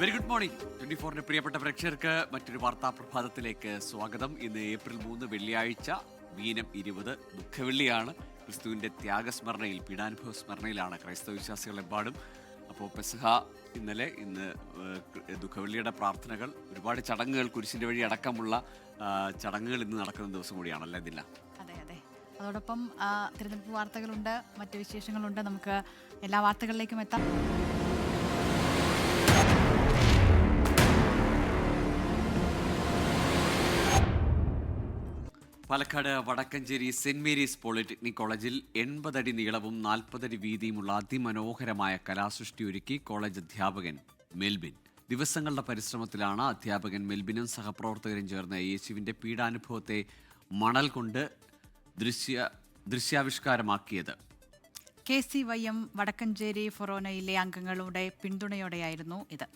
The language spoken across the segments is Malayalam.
Very good morning. 24ന്റെ പ്രിയപ്പെട്ട പ്രേക്ഷകർക്ക് മറ്റൊരു വാർത്താ പ്രഭാതത്തിലേക്ക് സ്വാഗതം. ഇന്ന് ഏപ്രിൽ 3 വെള്ളിയാഴ്ച, മീനം 20 ദുഃഖവെള്ളിയാണ്. ക്രിസ്തുവിന്റെ ത്യാഗസ്മരണയിൽ, പീഡാനുഭവ സ്മരണയിലാണ് ക്രൈസ്തവ വിശ്വാസികളെമ്പാടും. അപ്പോൾ പെസഹ ഇന്ന് ദുഃഖവെള്ളിയുടെ പ്രാർത്ഥനകൾ, ഒരുപാട് ചടങ്ങുകൾ, കുരിശിന്റെ വഴി അടക്കമുള്ള ചടങ്ങുകൾ ഇന്ന് നടക്കുന്ന ദിവസം കൂടിയാണല്ലേ ഇതില്ല? അതെ അതെ. അതോടൊപ്പം തിരഞ്ഞെടുപ്പ് വാർത്തകളുണ്ട്, മറ്റു വിശേഷങ്ങളുണ്ട്. നമുക്ക് എല്ലാ വാർത്തകളിലേക്കും എത്താം. Palakkad Vadakkanchery saint Mary's polytechnic കോളേജിൽ 80 അടി നീളവും 40 അടി വീതിയുമുള്ള അതിമനോഹരമായ കലാസൃഷ്ടി ഒരുക്കി കോളേജ് അധ്യാപകൻ മെൽബിൻ. ദിവസങ്ങളുടെ പരിശ്രമത്തിലാണ് അധ്യാപകൻ മെൽബിനും സഹപ്രവർത്തകരും ചേർന്ന് യേശുവിന്റെ പീഡാനുഭവത്തെ മണൽ കൊണ്ട് ദൃശ്യാവിഷ്കാരമാക്കിയത്. KCYM വടക്കഞ്ചേരി ഫൊറോനയിലെ അംഗങ്ങളുടെ പിന്തുണയോടെയായിരുന്നു ഇത്.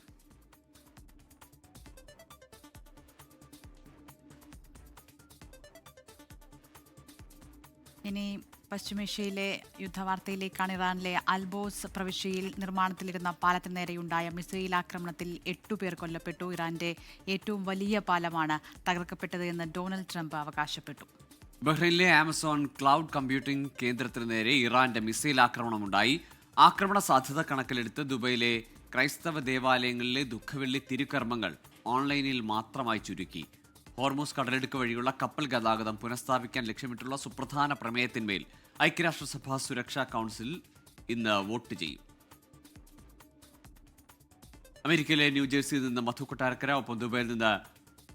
ഇനി പശ്ചിമേഷ്യയിലെ യുദ്ധവാർത്തയിലേക്കാണ്. ഇറാനിലെ അൽബോസ് പ്രവിശ്യയിൽ നിർമ്മാണത്തിലിരുന്ന പാലത്തിന് നേരെയുണ്ടായ മിസൈൽ ആക്രമണത്തിൽ 8 പേർ കൊല്ലപ്പെട്ടു. ഇറാന്റെ ഏറ്റവും വലിയ പാലമാണ് തകർക്കപ്പെട്ടത് എന്ന് ഡൊണാൾഡ് ട്രംപ് അവകാശപ്പെട്ടു. ബഹ്റൈനിലെ ആമസോൺ ക്ലൗഡ് കമ്പ്യൂട്ടിംഗ് കേന്ദ്രത്തിന് നേരെ ഇറാന്റെ മിസൈൽ ആക്രമണമുണ്ടായി. ആക്രമണ സാധ്യത കണക്കിലെടുത്ത് ദുബൈയിലെ ക്രൈസ്തവ ദേവാലയങ്ങളിലെ ദുഃഖവെള്ളി തിരുക്കർമ്മങ്ങൾ ഓൺലൈനിൽ മാത്രമായി ചുരുക്കി. ഹോർമൂസ് കടലിടുക്ക് വഴിയുള്ള കപ്പൽ ഗതാഗതം പുനഃസ്ഥാപിക്കാൻ ലക്ഷ്യമിട്ടുള്ള സുപ്രധാന പ്രമേയത്തിന്മേൽ ഐക്യരാഷ്ട്രസഭ സുരക്ഷാ കൗൺസിൽ ഇന്ന് വോട്ട് ചെയ്യും. അമേരിക്കയിലെ ന്യൂജേഴ്സിയിൽ നിന്ന് മധു കൊട്ടാരക്കര, ഒപ്പം ദുബൈയിൽ നിന്ന്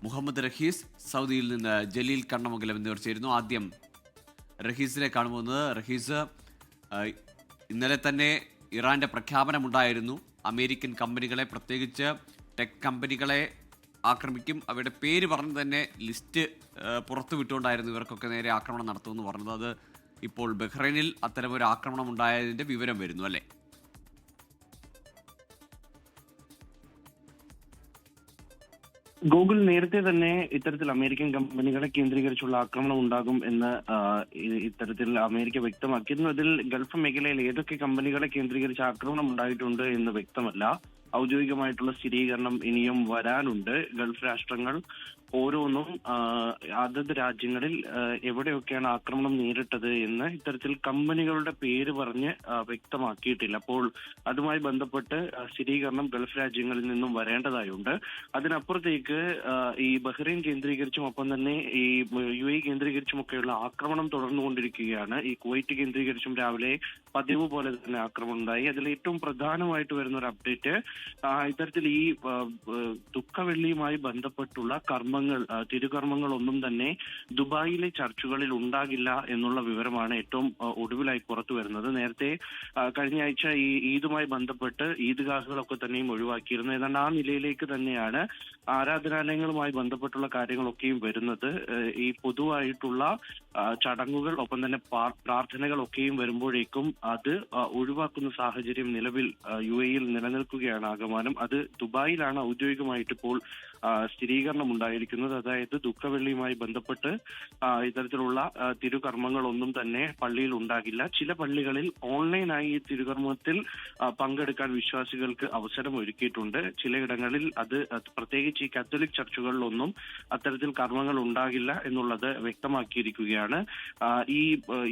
മുഹമ്മദ് റഹീസ്, സൗദിയിൽ നിന്ന് ജലീൽ കണ്ണമംഗലം എന്നിവർ ചേരുന്നു. ആദ്യം റഹീസിനെ കാണുന്നത്. റഹീസ്, ഇന്നലെ തന്നെ ഇറാന്റെ പ്രഖ്യാപനമുണ്ടായിരുന്നു, അമേരിക്കൻ കമ്പനികളെ, പ്രത്യേകിച്ച് ടെക് കമ്പനികളെ ആക്രമിക്കും. അവരുടെ പേര് പറഞ്ഞ് തന്നെ ലിസ്റ്റ് പുറത്തു വിട്ടുകൊണ്ടായിരുന്നു ഇവർക്കൊക്കെ നേരെ ആക്രമണം നടത്തുമെന്ന് പറഞ്ഞത്. അത് ഇപ്പോൾ ബഹ്റൈനിൽ അത്തരമൊരു ആക്രമണം ഉണ്ടായതിന്റെ വിവരം വരുന്നു അല്ലേ? ഗൂഗിൾ നേരത്തെ തന്നെ ഇത്തരത്തിൽ അമേരിക്കൻ കമ്പനികളെ കേന്ദ്രീകരിച്ചുള്ള ആക്രമണം ഉണ്ടാകും എന്ന് ഇത്തരത്തിൽ അമേരിക്ക വ്യക്തമാക്കിയിരുന്നു. അതിൽ ഗൾഫ് മേഖലയിൽ ഏതൊക്കെ കമ്പനികളെ കേന്ദ്രീകരിച്ച് ആക്രമണം ഉണ്ടായിട്ടുണ്ട് എന്ന് വ്യക്തമല്ല. ഔദ്യോഗികമായിട്ടുള്ള സ്ഥിരീകരണം ഇനിയും വരാനുണ്ട്. ഗൾഫ് രാഷ്ട്രങ്ങൾ ഓരോന്നും അതത് രാജ്യങ്ങളിൽ എവിടെയൊക്കെയാണ് ആക്രമണം നേരിട്ടത് എന്ന് ഇത്തരത്തിൽ കമ്പനികളുടെ പേര് പറഞ്ഞ് വ്യക്തമാക്കിയിട്ടില്ല. അപ്പോൾ അതുമായി ബന്ധപ്പെട്ട് സ്ഥിരീകരണം ഗൾഫ് രാജ്യങ്ങളിൽ നിന്നും വരേണ്ടതായുണ്ട്. അതിനപ്പുറത്തേക്ക് ഈ ബഹ്റൈൻ കേന്ദ്രീകരിച്ചും ഒപ്പം തന്നെ ഈ UAE കേന്ദ്രീകരിച്ചുമൊക്കെയുള്ള ആക്രമണം തുടർന്നുകൊണ്ടിരിക്കുകയാണ്. ഈ കുവൈറ്റ് കേന്ദ്രീകരിച്ചും രാവിലെ പതിവ് പോലെ തന്നെ ആക്രമണം ഉണ്ടായി. അതിൽ ഏറ്റവും പ്രധാനമായിട്ട് വരുന്ന ഒരു അപ്ഡേറ്റ്, ഇത്തരത്തിൽ ഈ ദുഃഖവെള്ളിയുമായി ബന്ധപ്പെട്ടുള്ള തിരുകർമ്മങ്ങൾ ഒന്നും തന്നെ ദുബായിലെ ചർച്ചുകളിൽ ഉണ്ടാകില്ല എന്നുള്ള വിവരമാണ് ഏറ്റവും ഒടുവിലായി പുറത്തു വരുന്നത്. നേരത്തെ കഴിഞ്ഞ ആഴ്ച ഈ ഈദുമായി ബന്ധപ്പെട്ട് ഈദ്ഗാഹുകളൊക്കെ തന്നെയും ഒഴിവാക്കിയിരുന്നു. ഏതാണ്ട് ആ നിലയിലേക്ക് തന്നെയാണ് ആരാധനാലയങ്ങളുമായി ബന്ധപ്പെട്ടുള്ള കാര്യങ്ങളൊക്കെയും വരുന്നത്. ഈ പൊതുവായിട്ടുള്ള ചടങ്ങുകൾ ഒപ്പം തന്നെ പ്രാർത്ഥനകളൊക്കെയും വരുമ്പോഴേക്കും അത് ഒഴിവാക്കുന്ന സാഹചര്യം നിലവിൽ UAE നിലനിൽക്കുകയാണ് ആകമാനം. അത് ദുബായിലാണ് ഔദ്യോഗികമായിട്ട് ഇപ്പോൾ സ്ഥിരീകരണം ഉണ്ടായിരിക്കുന്നത്. അതായത് ദുഃഖവെള്ളിയുമായി ബന്ധപ്പെട്ട് ഇത്തരത്തിലുള്ള തിരുകർമ്മങ്ങളൊന്നും തന്നെ പള്ളിയിൽ ഉണ്ടാകില്ല. ചില പള്ളികളിൽ ഓൺലൈനായി ഈ തിരുകർമ്മത്തിൽ പങ്കെടുക്കാൻ വിശ്വാസികൾക്ക് അവസരം ഒരുക്കിയിട്ടുണ്ട്. ചിലയിടങ്ങളിൽ അത് പ്രത്യേകിച്ച് ഈ കാത്തലിക് ചർച്ചുകളിലൊന്നും അത്തരത്തിൽ കർമ്മങ്ങൾ ഉണ്ടാകില്ല എന്നുള്ളത് വ്യക്തമാക്കിയിരിക്കുകയാണ്. ഈ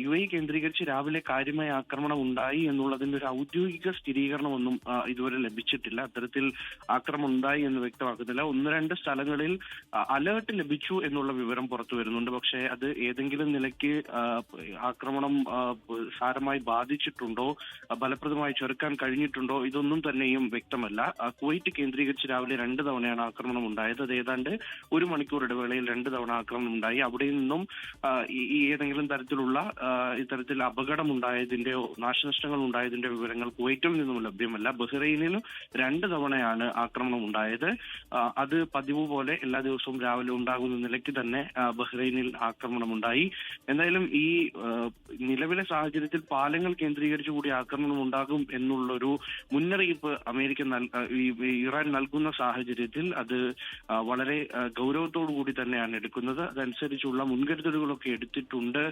UAE കേന്ദ്രീകരിച്ച് രാവിലെ കാര്യമായ ആക്രമണം ഉണ്ടായി എന്നുള്ളതിന്റെ ഒരു ഔദ്യോഗിക സ്ഥിരീകരണമൊന്നും ഇതുവരെ ലഭിച്ചിട്ടില്ല. അത്തരത്തിൽ ആക്രമണം ഉണ്ടായി എന്ന് വ്യക്തമാക്കുന്നില്ല. 1-2 സ്ഥലങ്ങളിൽ അലേർട്ട് ലഭിച്ചു എന്നുള്ള വിവരം പുറത്തു വരുന്നുണ്ട്. പക്ഷേ അത് ഏതെങ്കിലും നിലയ്ക്ക് ആക്രമണം സാരമായി ബാധിച്ചിട്ടുണ്ടോ, ഫലപ്രദമായി ചെറുക്കാൻ കഴിഞ്ഞിട്ടുണ്ടോ, ഇതൊന്നും തന്നെയും വ്യക്തമല്ല. കുവൈറ്റ് കേന്ദ്രീകരിച്ച് രാവിലെ 2 തവണയാണ് ആക്രമണം ഉണ്ടായത്. അത് ഏതാണ്ട് 1 മണിക്കൂർ ഇടവേളയിൽ 2 തവണ ആക്രമണം ഉണ്ടായി. അവിടെ നിന്നും ഈ ഏതെങ്കിലും തരത്തിലുള്ള ഇത്തരത്തിൽ അപകടം ഉണ്ടായതിന്റെയോ നാശനഷ്ടങ്ങൾ ഉണ്ടായതിന്റെ വിവരങ്ങൾ കുവൈറ്റിൽ നിന്നും ലഭ്യമല്ല. ബഹ്റൈനിലും 2 തവണയാണ് ആക്രമണം ഉണ്ടായത്. അത് പതിവ് പോലെ എല്ലാ ദിവസവും രാവിലെ ഉണ്ടാകുന്ന നിലയ്ക്ക് തന്നെ ബഹ്റൈനിൽ ആക്രമണമുണ്ടായി. എന്തായാലും ഈ നിലവിലെ സാഹചര്യത്തിൽ പാലങ്ങൾ കേന്ദ്രീകരിച്ചു കൂടി ആക്രമണം ഉണ്ടാകും എന്നുള്ളൊരു മുന്നറിയിപ്പ് ഇറാൻ നൽകുന്ന സാഹചര്യത്തിൽ അത് വളരെ ഗൗരവത്തോടു കൂടി തന്നെയാണ് എടുക്കുന്നത്. അതനുസരിച്ചുള്ള മുൻകരുതലുകളൊക്കെ എടുത്തിട്ടുണ്ട്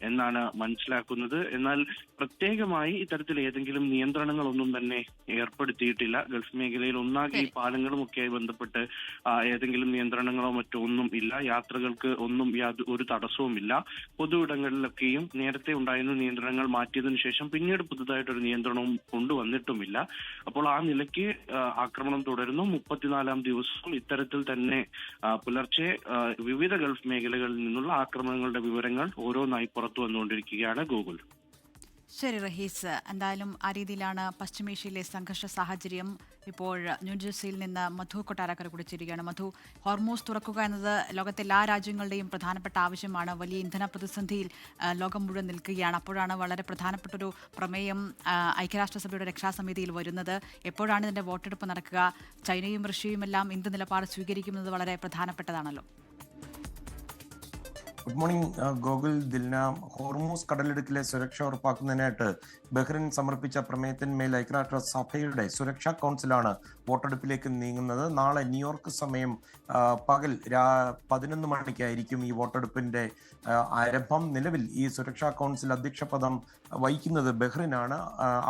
എന്നാണ് മനസ്സിലാക്കുന്നത്. എന്നാൽ പ്രത്യേകമായി ഇത്തരത്തിൽ ഏതെങ്കിലും നിയന്ത്രണങ്ങളൊന്നും തന്നെ ഏർപ്പെടുത്തിയിട്ടില്ല. ഗൾഫ് മേഖലയിൽ ഒന്നാകെ ഈ പാലങ്ങളും ഒക്കെയായി ബന്ധപ്പെട്ട് ഏതെങ്കിലും നിയന്ത്രണങ്ങളോ മറ്റോ ഒന്നും ഇല്ല. യാത്രകൾക്ക് ഒന്നും ഒരു തടസ്സവുമില്ല. പൊതു ഇടങ്ങളിലൊക്കെയും നേരത്തെ ഉണ്ടായിരുന്ന നിയന്ത്രണങ്ങൾ മാറ്റിയതിനു ശേഷം പിന്നീട് പുതുതായിട്ടൊരു നിയന്ത്രണവും കൊണ്ടുവന്നിട്ടുമില്ല. അപ്പോൾ ആ നിലയ്ക്ക് ആക്രമണം തുടരുന്നു. 34-ാം ദിവസം ഇത്തരത്തിൽ തന്നെ പുലർച്ചെ വിവിധ ഗൾഫ് മേഖലകളിൽ നിന്നുള്ള ആക്രമണങ്ങളുടെ വിവരങ്ങൾ ഓരോന്നായി പുറത്തു വന്നുകൊണ്ടിരിക്കുകയാണ് ഗൂഗിൾ. ശരി റഹീസ്, എന്തായാലും ആ രീതിയിലാണ് പശ്ചിമേഷ്യയിലെ സംഘർഷ സാഹചര്യം. ഇപ്പോൾ ന്യൂജേഴ്സിയിൽ നിന്ന് മധു കൊട്ടാരക്കര കൂടി ചേരുകയാണ്. മധു, ഹോർമൂസ് തുറക്കുക എന്നത് ലോകത്തെ എല്ലാ രാജ്യങ്ങളുടെയും പ്രധാനപ്പെട്ട ആവശ്യമാണ്. വലിയ ഇന്ധന പ്രതിസന്ധിയിൽ ലോകം മുഴുവൻ നിൽക്കുകയാണ്. അപ്പോഴാണ് വളരെ പ്രധാനപ്പെട്ടൊരു പ്രമേയം ഐക്യരാഷ്ട്രസഭയുടെ രക്ഷാസമിതിയിൽ വരുന്നത്. എപ്പോഴാണ് ഇതിൻ്റെ വോട്ടെടുപ്പ് നടക്കുക? ചൈനയും റഷ്യയും എല്ലാം എന്ത് നിലപാട് സ്വീകരിക്കുന്നത് വളരെ പ്രധാനപ്പെട്ടതാണല്ലോ. Good morning Gokul, Dilna. Hormuz കടലിടുക്കിലെ സുരക്ഷ ഉറപ്പാക്കുന്നതിനായിട്ട് ബഹ്റിൻ സമർപ്പിച്ച പ്രമേയത്തിന്മേൽ ഐക്യരാഷ്ട്ര സഭയുടെ സുരക്ഷാ കൗൺസിലാണ് വോട്ടെടുപ്പിലേക്ക് നീങ്ങുന്നത്. നാളെ ന്യൂയോർക്ക് സമയം പകൽ 11 മണിക്കായിരിക്കും ഈ വോട്ടെടുപ്പിന്റെ ആരംഭം. നിലവിൽ ഈ സുരക്ഷാ കൗൺസിൽ അധ്യക്ഷ പദം വഹിക്കുന്നത് ബഹ്റിനാണ്.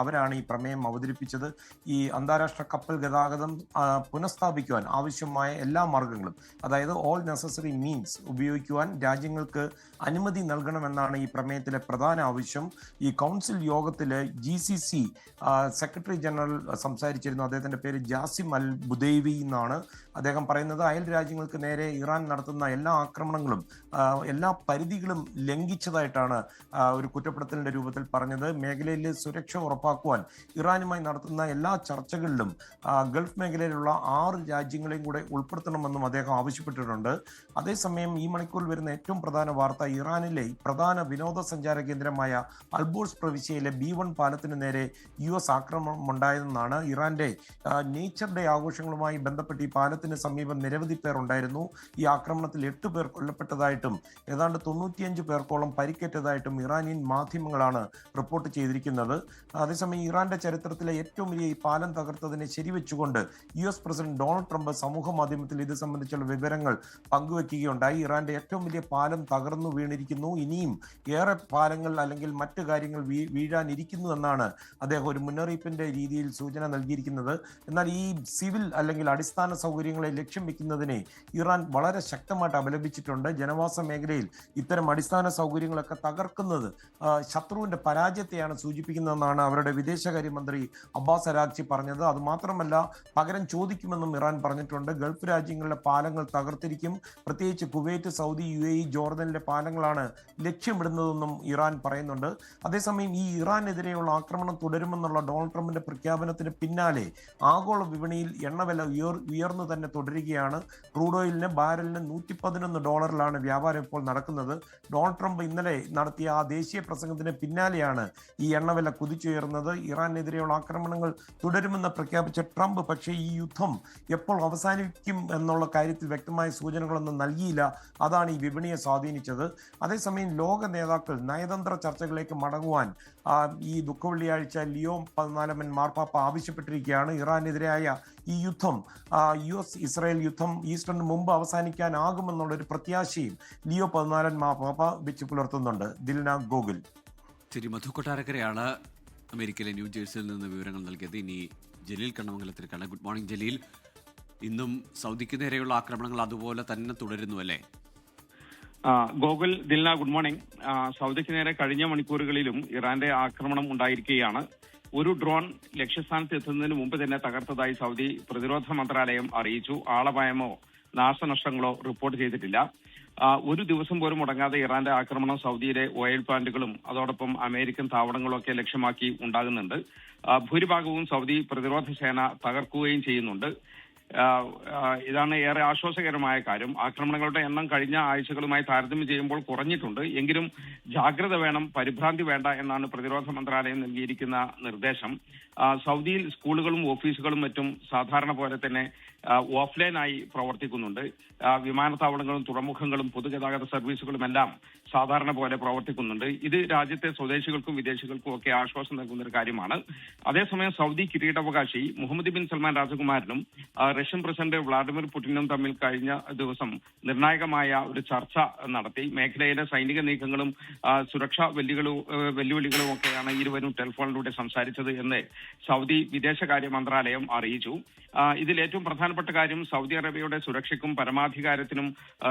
അവരാണ് ഈ പ്രമേയം അവതരിപ്പിച്ചത്. ഈ അന്താരാഷ്ട്ര കപ്പൽ ഗതാഗതം പുനഃസ്ഥാപിക്കുവാൻ ആവശ്യമായ എല്ലാ മാർഗങ്ങളും, അതായത് ഓൾ നെസസറി മീൻസ് ഉപയോഗിക്കുവാൻ രാജ്യങ്ങൾക്ക് അനുമതി നൽകണമെന്നാണ് ഈ പ്രമേയത്തിലെ പ്രധാന ആവശ്യം. ഈ കൗൺസിൽ യോഗത്തിൽ GCC സെക്രട്ടറി ജനറൽ സംസാരിച്ചിരുന്നു. അദ്ദേഹത്തിന്റെ പേര് ജാസിം അൽ ബുദൈവി എന്നാണ്. അദ്ദേഹം പറയുന്നത് അയൽ രാജ്യങ്ങൾക്ക് നേരെ ഇറാൻ നടത്തുന്ന എല്ലാ ആക്രമണങ്ങളും എല്ലാ പരിധികളും ലംഘിച്ചതായിട്ടാണ് ഒരു കുറ്റപ്പെടുത്തലിന്റെ രൂപത്തിൽ പറഞ്ഞത്. മേഖലയിൽ സുരക്ഷ ഉറപ്പാക്കുവാൻ ഇറാനുമായി നടത്തുന്ന എല്ലാ ചർച്ചകളിലും ഗൾഫ് മേഖലയിലുള്ള 6 രാജ്യങ്ങളെയും കൂടെ ഉൾപ്പെടുത്തണമെന്നും അദ്ദേഹം ആവശ്യപ്പെട്ടിട്ടുണ്ട്. അതേസമയം ഈ മണിക്കൂറിൽ വരുന്ന ഏറ്റവും പ്രധാന വാർത്ത, ഇറാനിലെ പ്രധാന വിനോദസഞ്ചാര കേന്ദ്രമായ അൽബോർസ് പ്രവിശ്യയിലെ B1 പാലത്തിന് നേരെ US ആക്രമണം ഉണ്ടായതെന്നാണ്. ഇറാന്റെ നേച്ചർ ഡേ ആഘോഷങ്ങളുമായി ബന്ധപ്പെട്ട് ഈ പാലത്തിന് സമീപം നിരവധി പേർ ഉണ്ടായിരുന്നു. ഈ ആക്രമണത്തിൽ 8 പേർ കൊല്ലപ്പെട്ടതായിട്ടും ഏതാണ്ട് 95 പേർക്കോളം പരിക്കേറ്റതായിട്ടും ഇറാനിയൻ മാധ്യമങ്ങളാണ് റിപ്പോർട്ട് ചെയ്തിരിക്കുന്നത്. അതേസമയം ഇറാന്റെ ചരിത്രത്തിലെ ഏറ്റവും വലിയ ഈ പാലം തകർത്തതിനെ ശരിവെച്ചുകൊണ്ട് US പ്രസിഡന്റ് ഡൊണാൾഡ് ട്രംപ് സമൂഹ മാധ്യമത്തിൽ ഇത് സംബന്ധിച്ചുള്ള വിവരങ്ങൾ പങ്കുവെക്കുകയുണ്ടായി. ഇറാന്റെ ഏറ്റവും വലിയ പാലം തകർന്നു വീണിരിക്കുന്നു, ഇനിയും ഏറെ പാലങ്ങൾ അല്ലെങ്കിൽ മറ്റു കാര്യങ്ങൾ വീഴാനിരിക്കുന്നു എന്നാണ് അദ്ദേഹം ഒരു മുന്നറിയിപ്പിന്റെ രീതിയിൽ സൂചന നൽകിയിരിക്കുന്നത്. എന്നാൽ ഈ സിവിൽ അല്ലെങ്കിൽ അടിസ്ഥാന സൗകര്യങ്ങളെ ലക്ഷ്യം വെക്കുന്നതിനെ ഇറാൻ വളരെ ശക്തമായിട്ട് അപലപിച്ചിട്ടുണ്ട്. ജനവാസ മേഖലയിൽ ഇത്തരം അടിസ്ഥാന സൗകര്യങ്ങളൊക്കെ തകർക്കുന്നത് ശത്രുവിന്റെ പരാജയത്തെയാണ് സൂചിപ്പിക്കുന്നതെന്നാണ് അവരുടെ വിദേശകാര്യമന്ത്രി അബ്ബാസ് അരാഗ്ചി പറഞ്ഞത്. അതുമാത്രമല്ല, പകരം ചോദിക്കുമെന്നും ഇറാൻ പറഞ്ഞിട്ടുണ്ട്. ഗൾഫ് രാജ്യങ്ങളിലെ പാലങ്ങൾ തകർത്തിരിക്കും, പ്രത്യേകിച്ച് കുവൈറ്റ്, സൗദി, UAE, ജോർദനിലെ പാലങ്ങളാണ് ലക്ഷ്യമിടുന്നതെന്നും ഇറാൻ പറയുന്നുണ്ട്. അതേസമയം ഈ ഇറാനെതിരെയുള്ള ആക്രമണം തുടരുമെന്നുള്ള ഡൊണാൾഡ് ട്രംപിന്റെ പ്രഖ്യാപനത്തിന് പിന്നാലെ ആഗോള വിപണിയിൽ എണ്ണവില ഉയർന്നു തന്നെ തുടരുകയാണ്. ക്രൂഡ് ഓയിലിന് ബാരലിന് $111 വ്യാപാരം ഇപ്പോൾ നടക്കുന്നത്. ഡൊണാൾഡ് ട്രംപ് ഇന്നലെ നടത്തിയ ആ ദേശീയ പ്രസംഗത്തിന് പിന്നാലെയാണ് ഈ എണ്ണവില കുതിച്ചുയർന്നത്. ഇറാനെതിരെയുള്ള ആക്രമണങ്ങൾ തുടരുമെന്ന് പ്രഖ്യാപിച്ച ട്രംപ് പക്ഷേ ഈ യുദ്ധം എപ്പോൾ അവസാനിക്കും എന്നുള്ള കാര്യത്തിൽ വ്യക്തമായ സൂചനകളൊന്നും നൽകിയില്ല. അതാണ് ഈ വിപണിയെ സ്വാധീനിച്ചത്. അതേസമയം ലോക നേതാക്കൾ നയതന്ത്ര ചർച്ചകളിലേക്ക് മടങ്ങുവാൻ ഈ ദുഃഖവെള്ളിയാഴ്ച ലിയോ 14 മാർപ്പാപ്പ ആവശ്യപ്പെട്ടിരിക്കുകയാണ്. ഇറാനെതിരായ ഈ യുദ്ധം, US-ഇസ്രായേൽ യുദ്ധം ഈസ്റ്ററിന് മുമ്പ് അവസാനിക്കാനാകുമെന്നുള്ളൊരു പ്രത്യാശയും ലിയോ 14 മാർപ്പാപ്പ വെച്ച് പുലർത്തുന്നുണ്ട്. ദിൽന, ഗോകുൽ. ശരി, മധു കൊട്ടാരക്കരയാണ് അമേരിക്കയിലെ ന്യൂജേഴ്സിയിൽ നിന്ന് വിവരങ്ങൾ നൽകിയത്. ഇനി ജലീൽ കണ്ണമംഗലത്തിലേക്കാണ്. Good morning Jaleel. ഇന്നും സൗദിക്ക് നേരെയുള്ള ആക്രമണങ്ങൾ അതുപോലെ തന്നെ തുടരുന്നു അല്ലേ? Gokul, Dilna, good morning. സൗദിക്ക് നേരെ കഴിഞ്ഞ മണിക്കൂറുകളിലും ഇറാന്റെ ആക്രമണം ഉണ്ടായിരിക്കുകയാണ്. ഒരു ഡ്രോൺ ലക്ഷ്യസ്ഥാനത്ത് എത്തുന്നതിന് മുമ്പ് തന്നെ തകർത്തതായി സൗദി പ്രതിരോധ മന്ത്രാലയം അറിയിച്ചു. ആളപായമോ നാശനഷ്ടങ്ങളോ റിപ്പോർട്ട് ചെയ്തിട്ടില്ല. ഒരു ദിവസം പോലും മുടങ്ങാതെ ഇറാന്റെ ആക്രമണം സൗദിയിലെ ഓയിൽ പ്ലാന്റുകളും അതോടൊപ്പം അമേരിക്കൻ താവളങ്ങളും ഒക്കെ ലക്ഷ്യമാക്കി ഉണ്ടാകുന്നുണ്ട്. ഭൂരിഭാഗവും സൗദി പ്രതിരോധ സേന തകർക്കുകയും ചെയ്യുന്നുണ്ട്. ഇതാണ് ഏറെ ആശ്വാസകരമായ കാര്യം. ആക്രമണങ്ങളുടെ എണ്ണം കഴിഞ്ഞ ആഴ്ചകളുമായി താരതമ്യം ചെയ്യുമ്പോൾ കുറഞ്ഞിട്ടുണ്ട്. എങ്കിലും ജാഗ്രത വേണം, പരിഭ്രാന്തി വേണ്ട എന്നാണ് പ്രതിരോധ മന്ത്രാലയം നൽകിയിരിക്കുന്ന നിർദ്ദേശം. സൗദിയിൽ സ്കൂളുകളും ഓഫീസുകളും മറ്റും സാധാരണ പോലെ തന്നെ ഓഫ്ലൈനായി പ്രവർത്തിക്കുന്നുണ്ട്. വിമാനത്താവളങ്ങളും തുറമുഖങ്ങളും പൊതുഗതാഗത സർവീസുകളും എല്ലാം സാധാരണ പോലെ പ്രവർത്തിക്കുന്നുണ്ട്. ഇത് രാജ്യത്തെ സ്വദേശികൾക്കും വിദേശികൾക്കും ഒക്കെ ആശ്വാസം നൽകുന്ന ഒരു കാര്യമാണ്. അതേസമയം സൗദി കിരീടാവകാശി മുഹമ്മദ് ബിൻ സൽമാൻ രാജകുമാരനും റഷ്യൻ പ്രസിഡന്റ് വ്ളാഡിമിർ പുടിനും തമ്മിൽ കഴിഞ്ഞ ദിവസം നിർണായകമായ ഒരു ചർച്ച നടത്തി. മേഖലയിലെ സൈനിക നീക്കങ്ങളും സുരക്ഷാ വെല്ലുവിളികളും ഒക്കെയാണ് ഇരുവരും ടെലിഫോണിലൂടെ സംസാരിച്ചത് എന്ന് സൗദി വിദേശകാര്യ മന്ത്രാലയം അറിയിച്ചു. ഇതിൽ ഏറ്റവും പ്രധാനപ്പെട്ട കാര്യം സൗദി അറേബ്യയുടെ സുരക്ഷയ്ക്കും പരമാധികാരത്തിനും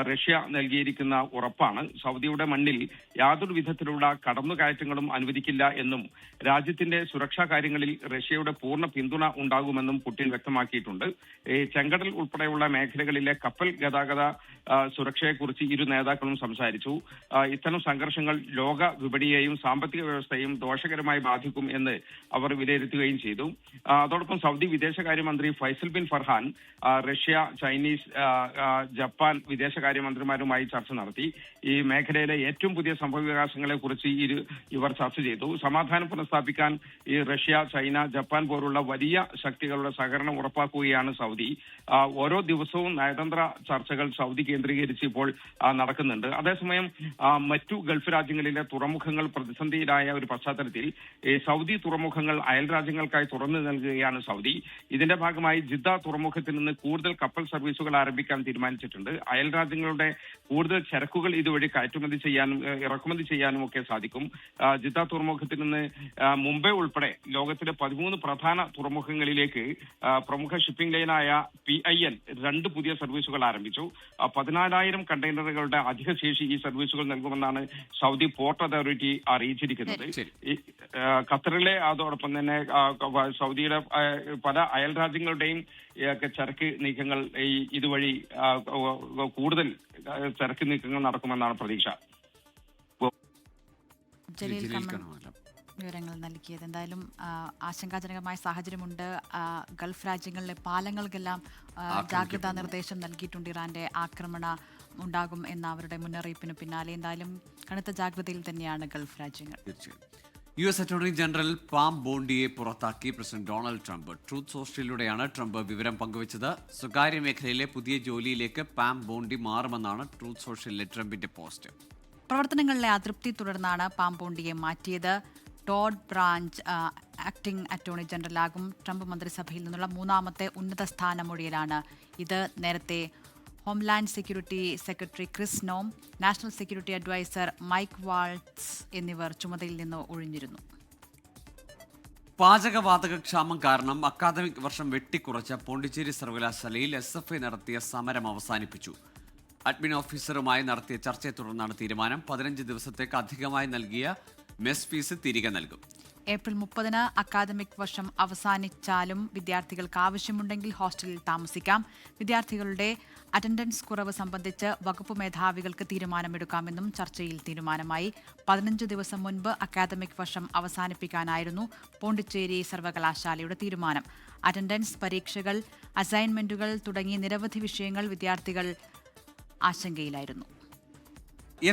റഷ്യ നൽകിയിരിക്കുന്ന ഉറപ്പാണ്. സൗദിയുടെ മണ്ണിൽ യാതൊരു വിധത്തിലുള്ള കടന്നുകയറ്റങ്ങളും അനുവദിക്കില്ല എന്നും രാജ്യത്തിന്റെ സുരക്ഷാ കാര്യങ്ങളിൽ റഷ്യയുടെ പൂർണ്ണ പിന്തുണ ഉണ്ടാകുമെന്നും പുടിൻ വ്യക്തമാക്കിയിട്ടുണ്ട്. ചെങ്കടൽ ഉൾപ്പെടെയുള്ള മേഖലകളിലെ കപ്പൽ ഗതാഗത സുരക്ഷയെക്കുറിച്ച് ഇരു നേതാക്കളും സംസാരിച്ചു. ഇത്തരം സംഘർഷങ്ങൾ ലോക വിപണിയെയും സാമ്പത്തിക വ്യവസ്ഥയെയും ദോഷകരമായി ബാധിക്കും എന്ന് അവർ വിലയിരുത്തുകയും ചെയ്തു. അതോടൊപ്പം സൗദി വിദേശകാര്യമന്ത്രി Faisal bin Farhan Russia, Chinese, Japan വിദേശകാര്യമന്ത്രിമാരുമായി ചർച്ച നടത്തി. ഈ മേഖലയിലെ ഏറ്റവും പുതിയ സംഭവവികാസങ്ങളെ കുറിച്ച് ഇവർ ചർച്ച ചെയ്തു. സമാധാനം പുനഃസ്ഥാപിക്കാൻ ഈ റഷ്യ, ചൈന, ജപ്പാൻ പോലുള്ള വലിയ ശക്തികളുടെ സഹകരണം ഉറപ്പാക്കുകയാണ് സൗദി. ഓരോ ദിവസവും നയതന്ത്ര ചർച്ചകൾ സൗദി കേന്ദ്രീകരിച്ച് ഇപ്പോൾ നടക്കുന്നുണ്ട്. അതേസമയം മറ്റു ഗൾഫ് രാജ്യങ്ങളിലെ തുറമുഖങ്ങൾ പ്രതിസന്ധിയിലായ ഒരു പശ്ചാത്തലത്തിൽ സൗദി തുറമുഖങ്ങൾ അയൽ രാജ്യങ്ങൾക്കായി തുറന്നു നൽകുകയാണ് സൗദി. ഇതിന്റെ ഭാഗമായി ജിദ്ദ തുറമുഖത്തിൽ നിന്ന് കൂടുതൽ കപ്പൽ സർവീസുകൾ ആരംഭിക്കാൻ തീരുമാനിച്ചിട്ടുണ്ട്. അയൽ രാജ്യങ്ങളുടെ കൂടുതൽ ചരക്കുകൾ ഇതുവഴി കയറ്റുമതി ചെയ്യാനും ഇറക്കുമതി ചെയ്യാനും ഒക്കെ സാധിക്കും. ജിദ്ദ തുറമുഖത്തിൽ നിന്ന് മുംബൈ ഉൾപ്പെടെ ലോകത്തിലെ 13 പ്രധാന തുറമുഖങ്ങളിലേക്ക് പ്രമുഖ ഷിപ്പിംഗ് ലൈനായ PIL 2 പുതിയ സർവീസുകൾ ആരംഭിച്ചു. 14,000 കണ്ടെയ്നറുകളുടെ അധിക ശേഷി ഈ സർവീസുകൾ നൽകുമെന്നാണ് സൗദി പോർട്ട് അതോറിറ്റി അറിയിച്ചിരിക്കുന്നത്. ഖത്തറിലെ അതോടൊപ്പം തന്നെ സൗദിയുടെ പല അയൽ രാജ്യങ്ങളുടെയും ചരക്ക് നീക്കങ്ങൾ ഇതുവഴി കൂടുതൽ ചരക്ക് നീക്കങ്ങൾ നടക്കുമെന്നാണ് പ്രതീക്ഷ. വിവരങ്ങൾ നൽകിയത്. എന്തായാലും ആശങ്കാജനകമായ സാഹചര്യമുണ്ട്. ഗൾഫ് രാജ്യങ്ങളിലെ പാലങ്ങൾക്കെല്ലാം ജാഗ്രതാ നിർദ്ദേശം നൽകിയിട്ടുണ്ട്. ഇറാന്റെ ആക്രമണം ഉണ്ടാകും എന്ന അവരുടെ മുന്നറിയിപ്പിന് പിന്നാലെ എന്തായാലും കടുത്ത ജാഗ്രതയിൽ തന്നെയാണ് ഗൾഫ് രാജ്യങ്ങൾ. US അറ്റോർണി ജനറൽ പാം ബോണ്ടിയെ പുറത്താക്കി പ്രസിഡന്റ് ഡൊണാൾഡ് ട്രംപ്. ട്രൂത്ത് സോഷ്യലിലൂടെയാണ് ട്രംപ് വിവരം പങ്കുവച്ചത്. സ്വകാര്യ മേഖലയിലെ പുതിയ ജോലിയിലേക്ക് പാം ബോണ്ടി മാറുമെന്നാണ് ട്രൂത്ത് സോഷ്യലിലെ ട്രംപിന്റെ പോസ്റ്റ്. പ്രവർത്തനങ്ങളിലെ അതൃപ്തി തുടർന്നാണ് പാം ബോണ്ടിയെ മാറ്റിയത്. ടോഡ് ബ്രാഞ്ച് ആക്ടിംഗ് അറ്റോർണി ജനറലാകും. ട്രംപ് മന്ത്രിസഭയിൽ നിന്നുള്ള 3ാമത്തെ ഉന്നത സ്ഥാനമൊഴിയലാണ് ഇത്. നേരത്തെ homeland security secretary Kris Noem, national security adviser Mike Waltz എന്നിവർ ചുമതലയിൽ നിന്ന് ഒഴിഞ്ഞിരുന്നു. പാചകവാതക ക്ഷാമം കാരണം അക്കാദമിക് വർഷം വെട്ടിക്കുറച്ച പോണ്ടിച്ചേരി സർവകലാശാലയിൽ SFI നടത്തിയ സമരം അവസാനിപ്പിച്ചു. അഡ്മിൻ ഓഫീസറുമായി നടത്തിയ ചർച്ചയെ തുടർന്നാണ് തീരുമാനം. 15 ദിവസത്തേക്ക് അധികമായി നൽകിയ മെസ് ഫീസ് തിരികെ നൽകും. ഏപ്രിൽ 30 അക്കാദമിക് വർഷം അവസാനിച്ചാലും വിദ്യാർത്ഥികൾക്ക് ആവശ്യമുണ്ടെങ്കിൽ ഹോസ്റ്റലിൽ താമസിക്കാം. വിദ്യാർത്ഥികളുടെ അറ്റൻഡൻസ് കുറവ് സംബന്ധിച്ച് വകുപ്പ് മേധാവികൾക്ക് തീരുമാനമെടുക്കാമെന്നും ചർച്ചയിൽ തീരുമാനമായി. 15 ദിവസം മുൻപ് അക്കാദമിക് വർഷം അവസാനിപ്പിക്കാനായിരുന്നു പോണ്ടിച്ചേരി സർവകലാശാലയുടെ തീരുമാനം. അറ്റൻഡൻസ്, പരീക്ഷകൾ, അസൈൻമെന്റുകൾ തുടങ്ങി നിരവധി വിഷയങ്ങൾ വിദ്യാർത്ഥികൾ ആശങ്കയിലായിരുന്നു.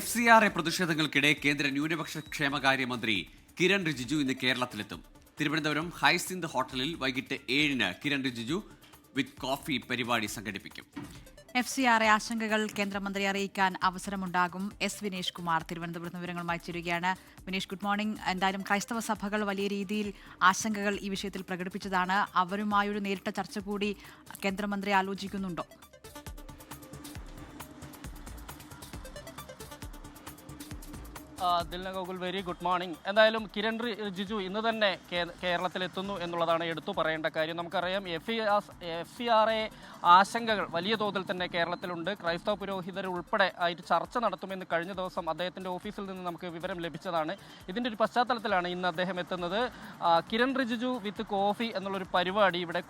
FCRA പ്രതിഷേധങ്ങൾക്കിടെ കേന്ദ്ര ന്യൂനപക്ഷ ക്ഷേമകാര്യമന്ത്രി കിരൺ റിജിജു ഇന്ന് കേരളത്തിലെത്തും. തിരുവനന്തപുരം ഹൈസിന്ത് ഹോട്ടലിൽ വൈകിട്ട് 7-ന് കിരൺ റിജിജു വിത്ത് കോഫി പരിപാടി സംഘടിപ്പിക്കും. FCRA ആശങ്കകൾ കേന്ദ്രമന്ത്രി അറിയിക്കാൻ അവസരമുണ്ടാകും. വിനേഷ് കുമാർ തിരുവനന്തപുരത്ത് വിവരങ്ങളുമായി ചേരുകയാണ്. Vinesh, good morning. എന്തായാലും ക്രൈസ്തവ സഭകൾ വലിയ രീതിയിൽ ആശങ്കകൾ ഈ വിഷയത്തിൽ പ്രകടിപ്പിച്ചതാണ്. അവരുമായൊരു നേരിട്ട ചർച്ച കൂടി കേന്ദ്രമന്ത്രി ആലോചിക്കുന്നുണ്ടോ? Dilna Gokul, very good morning. എന്തായാലും കിരൺ റിജിജു ഇന്ന് തന്നെ കേരളത്തിലെത്തുന്നു എന്നുള്ളതാണ് എടുത്തു പറയേണ്ട കാര്യം. നമുക്കറിയാം FCRA ആശങ്കകൾ വലിയ തോതിൽ തന്നെ കേരളത്തിലുണ്ട്. ക്രൈസ്തവ പുരോഹിതർ ഉൾപ്പെടെ ആയിട്ട് ചർച്ച നടത്തുമെന്ന് കഴിഞ്ഞ ദിവസം അദ്ദേഹത്തിൻ്റെ ഓഫീസിൽ നിന്ന് നമുക്ക് വിവരം ലഭിച്ചതാണ്. ഇതിൻ്റെ ഒരു പശ്ചാത്തലത്തിലാണ് ഇന്ന് അദ്ദേഹം എത്തുന്നത്. കിരൺ റിജിജു വിത്ത് കോഫി എന്നുള്ളൊരു പരിപാടി ഇവിടെ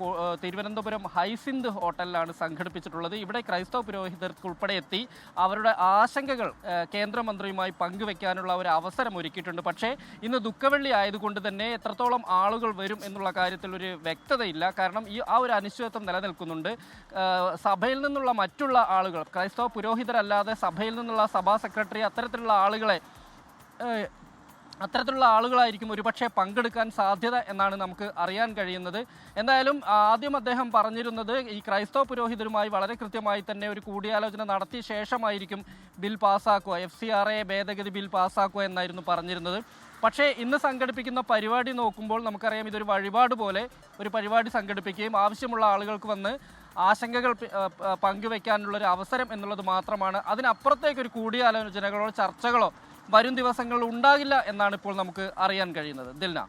തിരുവനന്തപുരം ഹൈസിന്ത് ഹോട്ടലിലാണ് സംഘടിപ്പിച്ചിട്ടുള്ളത്. ഇവിടെ ക്രൈസ്തവ പുരോഹിതർക്ക് ഉൾപ്പെടെ എത്തി അവരുടെ ആശങ്കകൾ കേന്ദ്രമന്ത്രിയുമായി പങ്കുവെക്കാനുള്ള പങ്കെടുക്കാനുള്ള ഒരു അവസരം ഒരുക്കിയിട്ടുണ്ട്. പക്ഷേ ഇന്ന് ദുഃഖവെള്ളി ആയതുകൊണ്ട് തന്നെ എത്രത്തോളം ആളുകൾ വരും എന്നുള്ള കാര്യത്തിൽ ഒരു വ്യക്തതയില്ല. കാരണം ആ ഒരു അനിശ്ചിതത്വം നിലനിൽക്കുന്നുണ്ട്. സഭയിൽ നിന്നുള്ള മറ്റുള്ള ആളുകൾ, ക്രൈസ്തവ പുരോഹിതരല്ലാതെ സഭയിൽ നിന്നുള്ള സഭാ സെക്രട്ടറി അത്തരത്തിലുള്ള ആളുകളായിരിക്കും ഒരുപക്ഷെ പങ്കെടുക്കാൻ സാധ്യത എന്നാണ് നമുക്ക് അറിയാൻ കഴിയുന്നത്. എന്തായാലും ആദ്യം അദ്ദേഹം പറഞ്ഞിരുന്നത് ഈ ക്രൈസ്തവ പുരോഹിതരുമായി വളരെ കൃത്യമായി തന്നെ ഒരു കൂടിയാലോചന നടത്തിയ ശേഷമായിരിക്കും ബിൽ പാസ്സാക്കുക, FCRA ഭേദഗതി ബിൽ പാസ്സാക്കുക എന്നായിരുന്നു പറഞ്ഞിരുന്നത്. പക്ഷേ ഇന്ന് സംഘടിപ്പിക്കുന്ന പരിപാടി നോക്കുമ്പോൾ നമുക്കറിയാം ഇതൊരു വഴിപാട് പോലെ ഒരു പരിപാടി സംഘടിപ്പിക്കുകയും ആവശ്യമുള്ള ആളുകൾക്ക് വന്ന് ആശങ്കകൾ പങ്കുവയ്ക്കാനുള്ളൊരു അവസരം എന്നുള്ളത് മാത്രമാണ്. അതിനപ്പുറത്തേക്കൊരു കൂടിയാലോചനകളോ ചർച്ചകളോ വരും ദിവസങ്ങളിൽ ഉണ്ടാകില്ല എന്നാണ് ഇപ്പോൾ നമുക്ക് അറിയാൻ കഴിയുന്നത്. ദിൽന.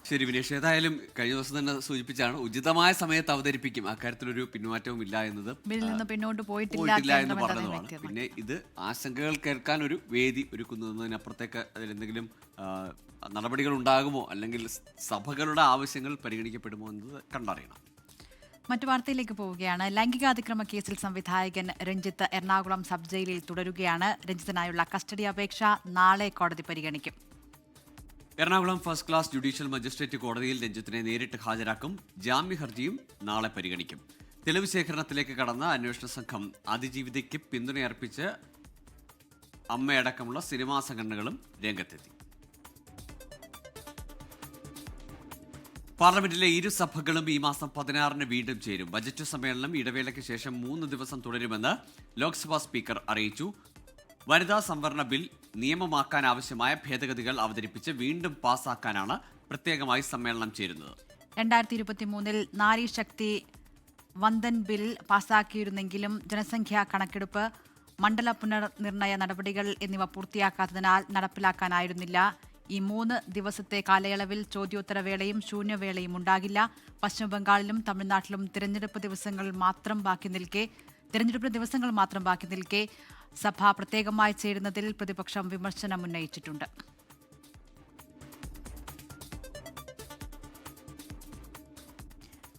ശരി വിനേഷ്, ഏതായാലും കഴിഞ്ഞ ദിവസം തന്നെ സൂചിപ്പിച്ചാണ് ഉചിതമായ സമയത്ത് അവതരിപ്പിക്കും, അക്കാര്യത്തിലൊരു പിന്മാറ്റവും ഇല്ല എന്നത് ബില്ലിൽ നിന്ന് പിന്നോട്ട് പോയിട്ടില്ല എന്ന് പറഞ്ഞതുമാണ്. പിന്നെ ഇത് ആശങ്കകൾ കേൾക്കാൻ ഒരു വേദി ഒരുക്കുന്നതിനപ്പുറത്തേക്ക് അതിലെന്തെങ്കിലും നടപടികൾ ഉണ്ടാകുമോ അല്ലെങ്കിൽ സഭകളുടെ ആവശ്യങ്ങൾ പരിഗണിക്കപ്പെടുമോ എന്നത് കണ്ടറിയണം. മറ്റു വാർത്തയിലേക്ക് പോവുകയാണ്. ലൈംഗികാതിക്രമ കേസിൽ സംവിധായകൻ രഞ്ജിത്ത് എറണാകുളം സബ് ജയിലിൽ തുടരുകയാണ്. രഞ്ജിത്തിനായുള്ള കസ്റ്റഡി അപേക്ഷ നാളെ കോടതി പരിഗണിക്കും. Ernakulam first class judicial magistrate കോടതിയിൽ രഞ്ജിത്തിനെ നേരിട്ട് ഹാജരാക്കും. ജാമ്യ ഹർജിയും നാളെ പരിഗണിക്കും. തെളിവ് ശേഖരണത്തിലേക്ക് കടന്ന അന്വേഷണ സംഘം അതിജീവിതയ്ക്ക് പിന്തുണയർപ്പിച്ച് അമ്മയടക്കമുള്ള സിനിമാ സംഘടനകളും രംഗത്തെത്തി. പാർലമെന്റിലെ ഇരു സഭകളും ഈ മാസം 16-ന് വീണ്ടും ചേരും. ബജറ്റ് സമ്മേളനം ഇടവേളയ്ക്ക് ശേഷം 3 ദിവസം തുടരുമെന്ന് ലോക്സഭാ സ്പീക്കർ അറിയിച്ചു. വനിതാ സംവരണ ബിൽ നിയമമാക്കാൻ ആവശ്യമായ ഭേദഗതികൾ അവതരിപ്പിച്ച് വീണ്ടും പാസാക്കാനാണ് പ്രത്യേകമായി സമ്മേളനം ചേരുന്നത്. 2023-ൽ നാരി ശക്തി വന്ദൻ ബിൽ പാസാക്കിയിരുന്നെങ്കിലും ജനസംഖ്യാ കണക്കെടുപ്പ്, മണ്ഡല പുനർനിർണയ നടപടികൾ എന്നിവ പൂർത്തിയാക്കാത്തതിനാൽ നടപ്പിലാക്കാനായിരുന്നില്ല. ഈ 3 ദിവസത്തെ കാലയളവിൽ ചോദ്യോത്തരവേളയും ശൂന്യവേളയും ഉണ്ടാകില്ല. പശ്ചിമബംഗാളിലും തമിഴ്നാട്ടിലും തിരഞ്ഞെടുപ്പ് ദിവസങ്ങൾ മാത്രം ബാക്കി നിൽക്കെ സഭ പ്രത്യേകമായി ചേരുന്നതിൽ പ്രതിപക്ഷം വിമർശനം ഉന്നയിച്ചിട്ടുണ്ട്.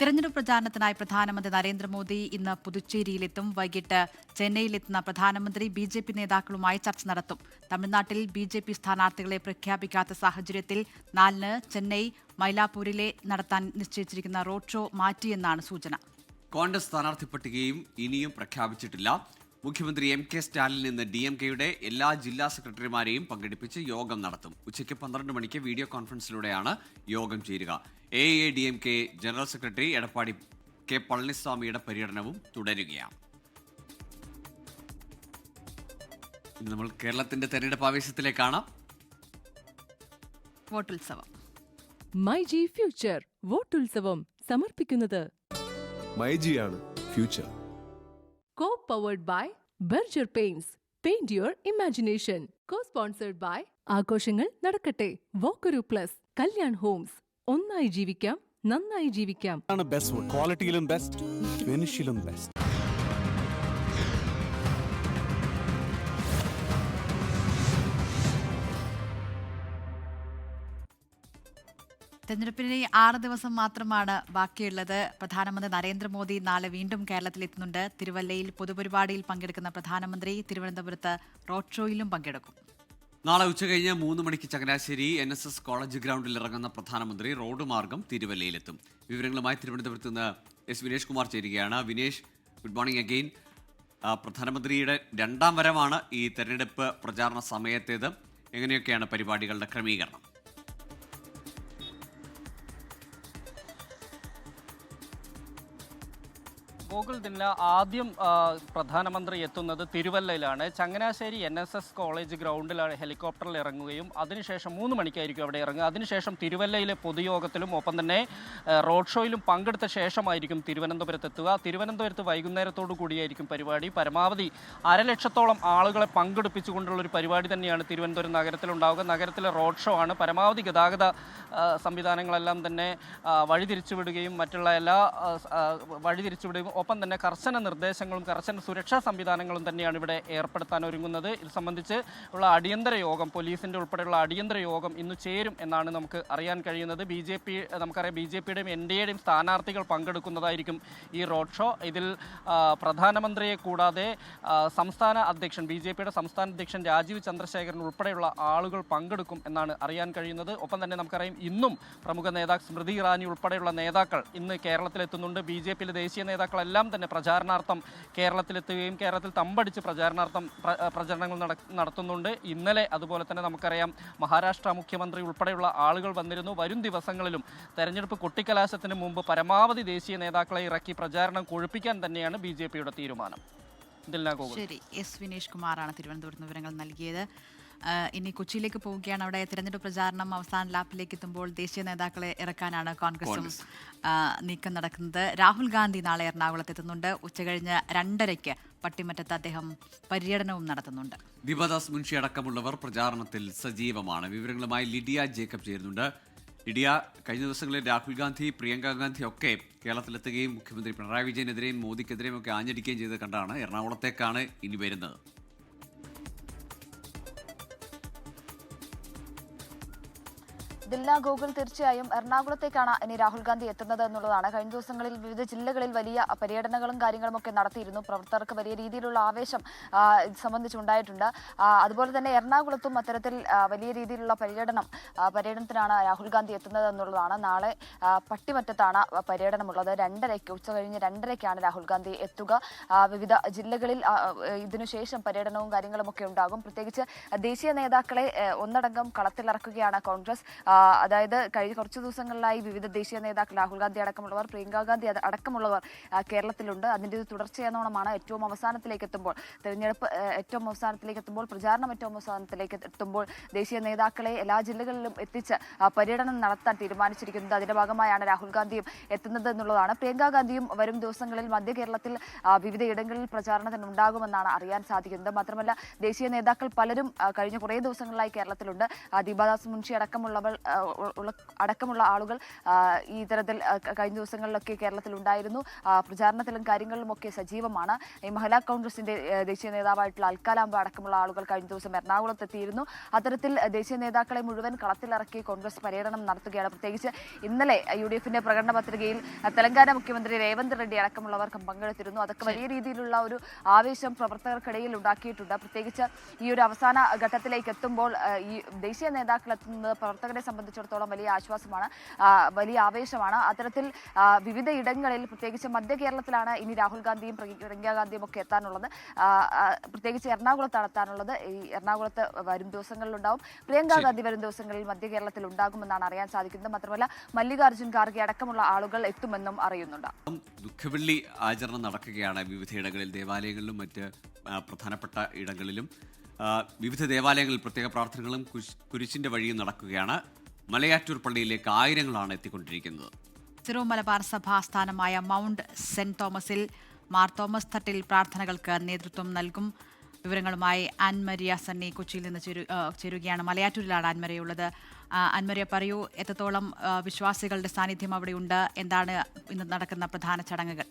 തിരഞ്ഞെടുപ്പ് പ്രചാരണത്തിനായി പ്രധാനമന്ത്രി നരേന്ദ്രമോദി ഇന്ന് പുതുച്ചേരിയിലെത്തും. വൈകിട്ട് ചെന്നൈയിലെത്തുന്ന പ്രധാനമന്ത്രി BJP നേതാക്കളുമായി ചർച്ച നടത്തും. തമിഴ്നാട്ടിൽ BJP സ്ഥാനാർത്ഥികളെ പ്രഖ്യാപിക്കാത്ത സാഹചര്യത്തിൽ 4-ന് ചെന്നൈ മൈലാപ്പൂരിലെ നടത്താൻ നിശ്ചയിച്ചിരിക്കുന്ന റോഡ് ഷോ മാറ്റിയെന്നാണ് സൂചന. കോൺഗ്രസ് സ്ഥാനാർത്ഥി പട്ടികയും ഇനിയും പ്രഖ്യാപിച്ചിട്ടില്ല. മുഖ്യമന്ത്രി MK സ്റ്റാലിൻ ഇന്ന് DMK-യുടെ എല്ലാ ജില്ലാ സെക്രട്ടറിമാരെയും പങ്കെടുപ്പിച്ച് യോഗം നടത്തും. ഉച്ചയ്ക്ക് 12 മണിക്ക് വീഡിയോ കോൺഫറൻസിലൂടെയാണ് യോഗം ചേരുക. AADMK general secretary Edappadi K പളനിസ്വാമിയുടെ പര്യടനവും തുടരുകയാണ്. നമ്മൾ കേരളത്തിന്റെ തെരഞ്ഞെടുപ്പ് ആവേശത്തിലേക്കാണ്. വോട്ടുത്സവം. മൈജി ഫ്യൂച്ചർ വോട്ടുത്സവം സമർപ്പിക്കുന്നത് മൈജിയാണ് future. Co-powered by Berger Paints. Paint your imagination. Co-sponsored by ആഘോഷങ്ങൾ നടക്കട്ടെ. Walkaroo plus Kalyan homes. ഒന്നായി ജീവിക്കാം, നന്നായി ജീവിക്കാം. ബെസ്റ്റ് ക്വാളിറ്റിയിലും ബെസ്റ്റ്, ഫിനിഷിലും ബെസ്റ്റ്. തെരഞ്ഞെടുപ്പിന് 6 ദിവസം മാത്രമാണ് ബാക്കിയുള്ളത്. പ്രധാനമന്ത്രി നരേന്ദ്രമോദി നാളെ വീണ്ടും കേരളത്തിലെത്തുന്നുണ്ട്. തിരുവല്ലയിൽ പൊതുപരിപാടിയിൽ പങ്കെടുക്കുന്ന പ്രധാനമന്ത്രി തിരുവനന്തപുരത്ത് റോഡ് ഷോയിലും പങ്കെടുക്കും. നാളെ ഉച്ചകഴിഞ്ഞ് 3 മണിക്ക് ചങ്ങനാശ്ശേരി NSS കോളേജ് ഗ്രൗണ്ടിൽ ഇറങ്ങുന്ന പ്രധാനമന്ത്രി റോഡ് മാർഗം തിരുവല്ലയിലെത്തും. വിവരങ്ങളുമായി തിരുവനന്തപുരത്ത് നിന്ന് വിനേഷ് കുമാർ ചേരുകയാണ്. Vinesh, good morning again. പ്രധാനമന്ത്രിയുടെ 2ാം വരവാണ് ഈ തെരഞ്ഞെടുപ്പ് പ്രചാരണ സമയത്തേത്. എങ്ങനെയൊക്കെയാണ് പരിപാടികളുടെ ക്രമീകരണം? ഗോകുൽ ദിന ആദ്യം പ്രധാനമന്ത്രി എത്തുന്നത് തിരുവല്ലയിലാണ്. ചങ്ങനാശ്ശേരി NSS കോളേജ് ഗ്രൗണ്ടിലാണ് ഹെലികോപ്റ്ററിൽ ഇറങ്ങുകയും അതിനുശേഷം 3 മണിക്കായിരിക്കും അവിടെ ഇറങ്ങുക. അതിനുശേഷം തിരുവല്ലയിലെ പൊതുയോഗത്തിലും ഒപ്പം തന്നെ റോഡ് ഷോയിലും പങ്കെടുത്ത ശേഷമായിരിക്കും തിരുവനന്തപുരത്ത് എത്തുക. തിരുവനന്തപുരത്ത് വൈകുന്നേരത്തോടു കൂടിയായിരിക്കും പരിപാടി. പരമാവധി 1,00,000-ഓളം ആളുകളെ പങ്കെടുപ്പിച്ചുകൊണ്ടുള്ളൊരു പരിപാടി തന്നെയാണ് തിരുവനന്തപുരം നഗരത്തിലുണ്ടാവുക. നഗരത്തിലെ റോഡ് ഷോ ആണ്. പരമാവധി ഗതാഗത സംവിധാനങ്ങളെല്ലാം തന്നെ വഴിതിരിച്ചുവിടുകയും മറ്റുള്ള എല്ലാ വഴിതിരിച്ചുവിടുകയും ഒപ്പം തന്നെ കർശന നിർദ്ദേശങ്ങളും കർശന സുരക്ഷാ സംവിധാനങ്ങളും തന്നെയാണ് ഇവിടെ ഏർപ്പെടുത്താൻ ഒരുങ്ങുന്നത്. ഇത് സംബന്ധിച്ച് ഉള്ള അടിയന്തര യോഗം, പോലീസിൻ്റെ ഉൾപ്പെടെയുള്ള അടിയന്തര യോഗം ഇന്ന് ചേരും എന്നാണ് നമുക്ക് അറിയാൻ കഴിയുന്നത്. നമുക്കറിയാം BJPയുടെയും NDAയുടെയും സ്ഥാനാർത്ഥികൾ പങ്കെടുക്കുന്നതായിരിക്കും ഈ റോഡ് ഷോ. ഇതിൽ പ്രധാനമന്ത്രിയെ കൂടാതെ സംസ്ഥാന അധ്യക്ഷൻ BJPയുടെ സംസ്ഥാന അധ്യക്ഷൻ രാജീവ് ചന്ദ്രശേഖരൻ ഉൾപ്പെടെയുള്ള ആളുകൾ പങ്കെടുക്കും എന്നാണ് അറിയാൻ കഴിയുന്നത്. ഒപ്പം തന്നെ നമുക്കറിയാം ഇന്നും പ്രമുഖ നേതാക്കൾ സ്മൃതി ഇറാനി ഉൾപ്പെടെയുള്ള നേതാക്കൾ ഇന്ന് കേരളത്തിലെത്തുന്നുണ്ട്. BJPയിലെ ദേശീയ നേതാക്കളെല്ലാം തന്നെ പ്രചാരണാർത്ഥം കേരളത്തിലെത്തുകയും കേരളത്തിൽ തമ്പടിച്ച് പ്രചരണങ്ങൾ നടത്തുന്നുണ്ട്. ഇന്നലെ അതുപോലെ തന്നെ നമുക്കറിയാം മഹാരാഷ്ട്ര മുഖ്യമന്ത്രി ഉൾപ്പെടെയുള്ള ആളുകൾ വന്നിരുന്നു. വരും ദിവസങ്ങളിലും തെരഞ്ഞെടുപ്പ് കൊട്ടിക്കലാശത്തിന് മുമ്പ് പരമാവധി ദേശീയ നേതാക്കളെ ഇറക്കി പ്രചാരണം കൊഴുപ്പിക്കാൻ തന്നെയാണ് BJPയുടെ തീരുമാനം. ശരി, എസ് വിനേഷ് കുമാറാണ് തിരുവനന്തപുരത്ത് വിവരങ്ങൾ നൽകിയത്. ഇനി കൊച്ചിയിലേക്ക് പോവുകയാണ്. അവിടെ തെരഞ്ഞെടുപ്പ് പ്രചാരണം അവസാന ലാപ്പിലേക്ക് എത്തുമ്പോൾ ദേശീയ നേതാക്കളെ ഇറക്കാനാണ് കോൺഗ്രസും നീക്കം നടക്കുന്നത്. രാഹുൽ ഗാന്ധി നാളെ എറണാകുളത്ത് എത്തുന്നുണ്ട്. ഉച്ചകഴിഞ്ഞ് 2:30 പട്ടിമറ്റത്ത് അദ്ദേഹം പര്യടനവും നടത്തുന്നുണ്ട്. ദീപദാസ് മുൻഷി അടക്കമുള്ളവർ പ്രചാരണത്തിൽ സജീവമാണ്. വിവരങ്ങളുമായി ലിഡിയ ജേക്കബ് ചേരുന്നുണ്ട്. ലിഡിയ, കഴിഞ്ഞ ദിവസങ്ങളിൽ രാഹുൽ ഗാന്ധി, പ്രിയങ്ക ഗാന്ധി ഒക്കെ കേരളത്തിലെത്തുകയും മുഖ്യമന്ത്രി പിണറായി വിജയനെതിരെയും മോദിക്കെതിരെയും ഒക്കെ ആഞ്ഞടിക്കുകയും ചെയ്ത് കണ്ടാണ് എറണാകുളത്തേക്കാണ് ഇനി വരുന്നത്. ദില്ല ഗോകുൽ, തീർച്ചയായും എറണാകുളത്തേക്കാണ് ഇനി രാഹുൽ ഗാന്ധി എത്തുന്നത് എന്നുള്ളതാണ്. കഴിഞ്ഞ ദിവസങ്ങളിൽ വിവിധ ജില്ലകളിൽ വലിയ പര്യടനങ്ങളും കാര്യങ്ങളും ഒക്കെ നടത്തിയിരുന്നു. പ്രവർത്തകർക്ക് വലിയ രീതിയിലുള്ള ആവേശം ഇത് സംബന്ധിച്ചുണ്ടായിട്ടുണ്ട്. അതുപോലെ തന്നെ എറണാകുളത്തും അത്തരത്തിൽ വലിയ രീതിയിലുള്ള പര്യടനത്തിനാണ് രാഹുൽ ഗാന്ധി എത്തുന്നത് എന്നുള്ളതാണ്. നാളെ പട്ടിമറ്റത്താണ് പര്യടനമുള്ളത്. 2:30 ഉച്ചകഴിഞ്ഞ് 2:30 രാഹുൽ ഗാന്ധി എത്തുക. വിവിധ ജില്ലകളിൽ ഇതിനുശേഷം പര്യടനവും കാര്യങ്ങളും ഒക്കെ ഉണ്ടാകും. പ്രത്യേകിച്ച് ദേശീയ നേതാക്കളെ ഒന്നടങ്കം കളത്തിലിറക്കുകയാണ് കോൺഗ്രസ്. അതായത് കഴിഞ്ഞ കുറച്ച് ദിവസങ്ങളിലായി വിവിധ ദേശീയ നേതാക്കൾ രാഹുൽ ഗാന്ധി അടക്കമുള്ളവർ, പ്രിയങ്ക ഗാന്ധി അടക്കമുള്ളവർ കേരളത്തിലുണ്ട്. അതിൻ്റെ ഒരു തുടർച്ചയെന്നോണമാണ് ഏറ്റവും അവസാനത്തിലേക്ക് എത്തുമ്പോൾ, തെരഞ്ഞെടുപ്പ് ഏറ്റവും അവസാനത്തിലേക്ക് എത്തുമ്പോൾ, പ്രചാരണം ഏറ്റവും അവസാനത്തിലേക്ക് എത്തുമ്പോൾ ദേശീയ നേതാക്കളെ എല്ലാ ജില്ലകളിലും എത്തിച്ച് പര്യടനം നടത്താൻ തീരുമാനിച്ചിരിക്കുന്നത്. അതിന്റെ ഭാഗമായാണ് രാഹുൽ ഗാന്ധിയും എത്തുന്നത് എന്നുള്ളതാണ്. പ്രിയങ്ക ഗാന്ധിയും വരും ദിവസങ്ങളിൽ മധ്യ കേരളത്തിൽ വിവിധ ഇടങ്ങളിൽ പ്രചാരണത്തിന് ഉണ്ടാകുമെന്നാണ് അറിയാൻ സാധിക്കുന്നത്. മാത്രമല്ല ദേശീയ നേതാക്കൾ പലരും കഴിഞ്ഞ കുറേ ദിവസങ്ങളിലായി കേരളത്തിലുണ്ട്. ദീപദാസ് മുൻഷി അടക്കമുള്ള ആളുകൾ ഈ തരത്തിൽ കഴിഞ്ഞ ദിവസങ്ങളിലൊക്കെ കേരളത്തിൽ ഉണ്ടായിരുന്നു. പ്രചാരണത്തിലും കാര്യങ്ങളിലുമൊക്കെ സജീവമാണ്. ഈ മഹിളാ കോൺഗ്രസിന്റെ ദേശീയ നേതാവായിട്ടുള്ള അൽക്കാലാമ്പ അടക്കമുള്ള ആളുകൾ കഴിഞ്ഞ ദിവസം എറണാകുളത്തെത്തിയിരുന്നു. അത്തരത്തിൽ ദേശീയ നേതാക്കളെ മുഴുവൻ കളത്തിലിറക്കി കോൺഗ്രസ് പര്യടനം നടത്തുകയാണ്. പ്രത്യേകിച്ച് ഇന്നലെ UDFന്റെ പ്രകടന പത്രികയിൽ തെലങ്കാന മുഖ്യമന്ത്രി രേവന്ത് റെഡ്ഡി അടക്കമുള്ളവർക്ക് പങ്കെടുത്തിരുന്നു. അതൊക്കെ വലിയ രീതിയിലുള്ള ഒരു ആവേശം പ്രവർത്തകർക്കിടയിൽ ഉണ്ടാക്കിയിട്ടുണ്ട്. പ്രത്യേകിച്ച് ഈ ഒരു അവസാന ഘട്ടത്തിലേക്ക് എത്തുമ്പോൾ ഈ ദേശീയ നേതാക്കൾ എത്തുന്നത് പ്രവർത്തകരെ സംബന്ധിച്ചിടത്തോളം വലിയ ആശ്വാസമാണ്, വലിയ ആവേശമാണ്. അത്തരത്തിൽ വിവിധ ഇടങ്ങളിൽ, പ്രത്യേകിച്ച് മധ്യ കേരളത്തിലാണ് ഇനി രാഹുൽ ഗാന്ധിയും പ്രിയങ്ക ഗാന്ധിയും ഒക്കെ എത്താനുള്ളത്. പ്രത്യേകിച്ച് എറണാകുളത്താണ് എത്താനുള്ളത്. ഈ എറണാകുളത്ത് വരും ദിവസങ്ങളിലുണ്ടാവും. പ്രിയങ്ക ഗാന്ധി വരും ദിവസങ്ങളിൽ മധ്യ കേരളത്തിൽ ഉണ്ടാകുമെന്നാണ് അറിയാൻ സാധിക്കുന്നത്. മാത്രമല്ല മല്ലികാർജ്ജുൻ ഖാർഗെ അടക്കമുള്ള ആളുകൾ എത്തുമെന്നും അറിയുന്നുണ്ട്. ദുഃഖവെള്ളി ആചരണം നടക്കുകയാണ് വിവിധയിടങ്ങളിൽ, ദേവാലയങ്ങളിലും മറ്റ് പ്രധാനപ്പെട്ട ഇടങ്ങളിലും. വിവിധ ദേവാലയങ്ങളിൽ പ്രത്യേക പ്രാർത്ഥനകളും കുരിശിന്റെ വഴിയും നടക്കുകയാണ്. മലയാറ്റൂർ പള്ളിയിലേക്ക് ആയിരങ്ങളാണ് എത്തിക്കൊണ്ടിരിക്കുന്നത്. സിറോ മലബാർ സഭാ ആസ്ഥാനമായ മൗണ്ട് സെന്റ് തോമസിൽ മാർ തോമസ് തട്ടിൽ പ്രാർത്ഥനകൾക്ക് നേതൃത്വം നൽകും. വിവരങ്ങളുമായി ആൻമരിയ സണ്ണി കൊച്ചിയിൽ നിന്ന് ചേരുകയാണ്. മലയാറ്റൂരിലാണ് ആൻമരിയുള്ളത്. ആൻമരിയ, പറയൂ, എത്രത്തോളം വിശ്വാസികളുടെ സാന്നിധ്യം അവിടെയുണ്ട്? എന്താണ് ഇന്ന് നടക്കുന്ന പ്രധാന ചടങ്ങുകൾ?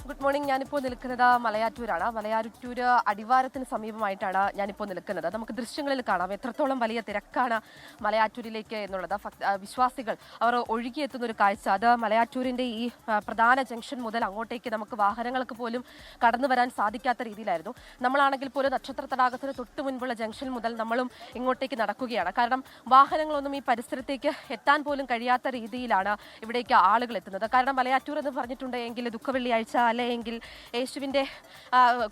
Good morning. ഞാനിപ്പോൾ നിൽക്കുന്നത് മലയാറ്റൂരാണ്. മലയാറ്റൂർ അടിവാരത്തിന് സമീപമായിട്ടാണ് ഞാനിപ്പോൾ നിൽക്കുന്നത്. നമുക്ക് ദൃശ്യങ്ങളിൽ കാണാം എത്രത്തോളം വലിയ തിരക്കാണ് മലയാറ്റൂരിലേക്ക് എന്നുള്ളത്. വിശ്വാസികൾ അവർ ഒഴുകിയെത്തുന്ന ഒരു കാഴ്ച. അത് മലയാറ്റൂരിൻ്റെ ഈ പ്രധാന ജംഗ്ഷൻ മുതൽ അങ്ങോട്ടേക്ക് നമുക്ക് വാഹനങ്ങൾക്ക് പോലും കടന്നു വരാൻ സാധിക്കാത്ത രീതിയിലായിരുന്നു. നമ്മളാണെങ്കിൽ പോലും നക്ഷത്ര തടാകത്തിന് തൊട്ട് മുൻപുള്ള ജംഗ്ഷൻ മുതൽ നമ്മളും ഇങ്ങോട്ടേക്ക് നടക്കുകയാണ്. കാരണം വാഹനങ്ങളൊന്നും ഈ പരിസരത്തേക്ക് എത്താൻ പോലും കഴിയാത്ത രീതിയിലാണ് ഇവിടേക്ക് ആളുകൾ എത്തുന്നത്. കാരണം മലയാറ്റൂർ എന്ന് പറഞ്ഞിട്ടുണ്ടെങ്കിൽ ദുഃഖവെള്ളിയാഴ്ച അല്ലെങ്കിൽ യേശുവിൻ്റെ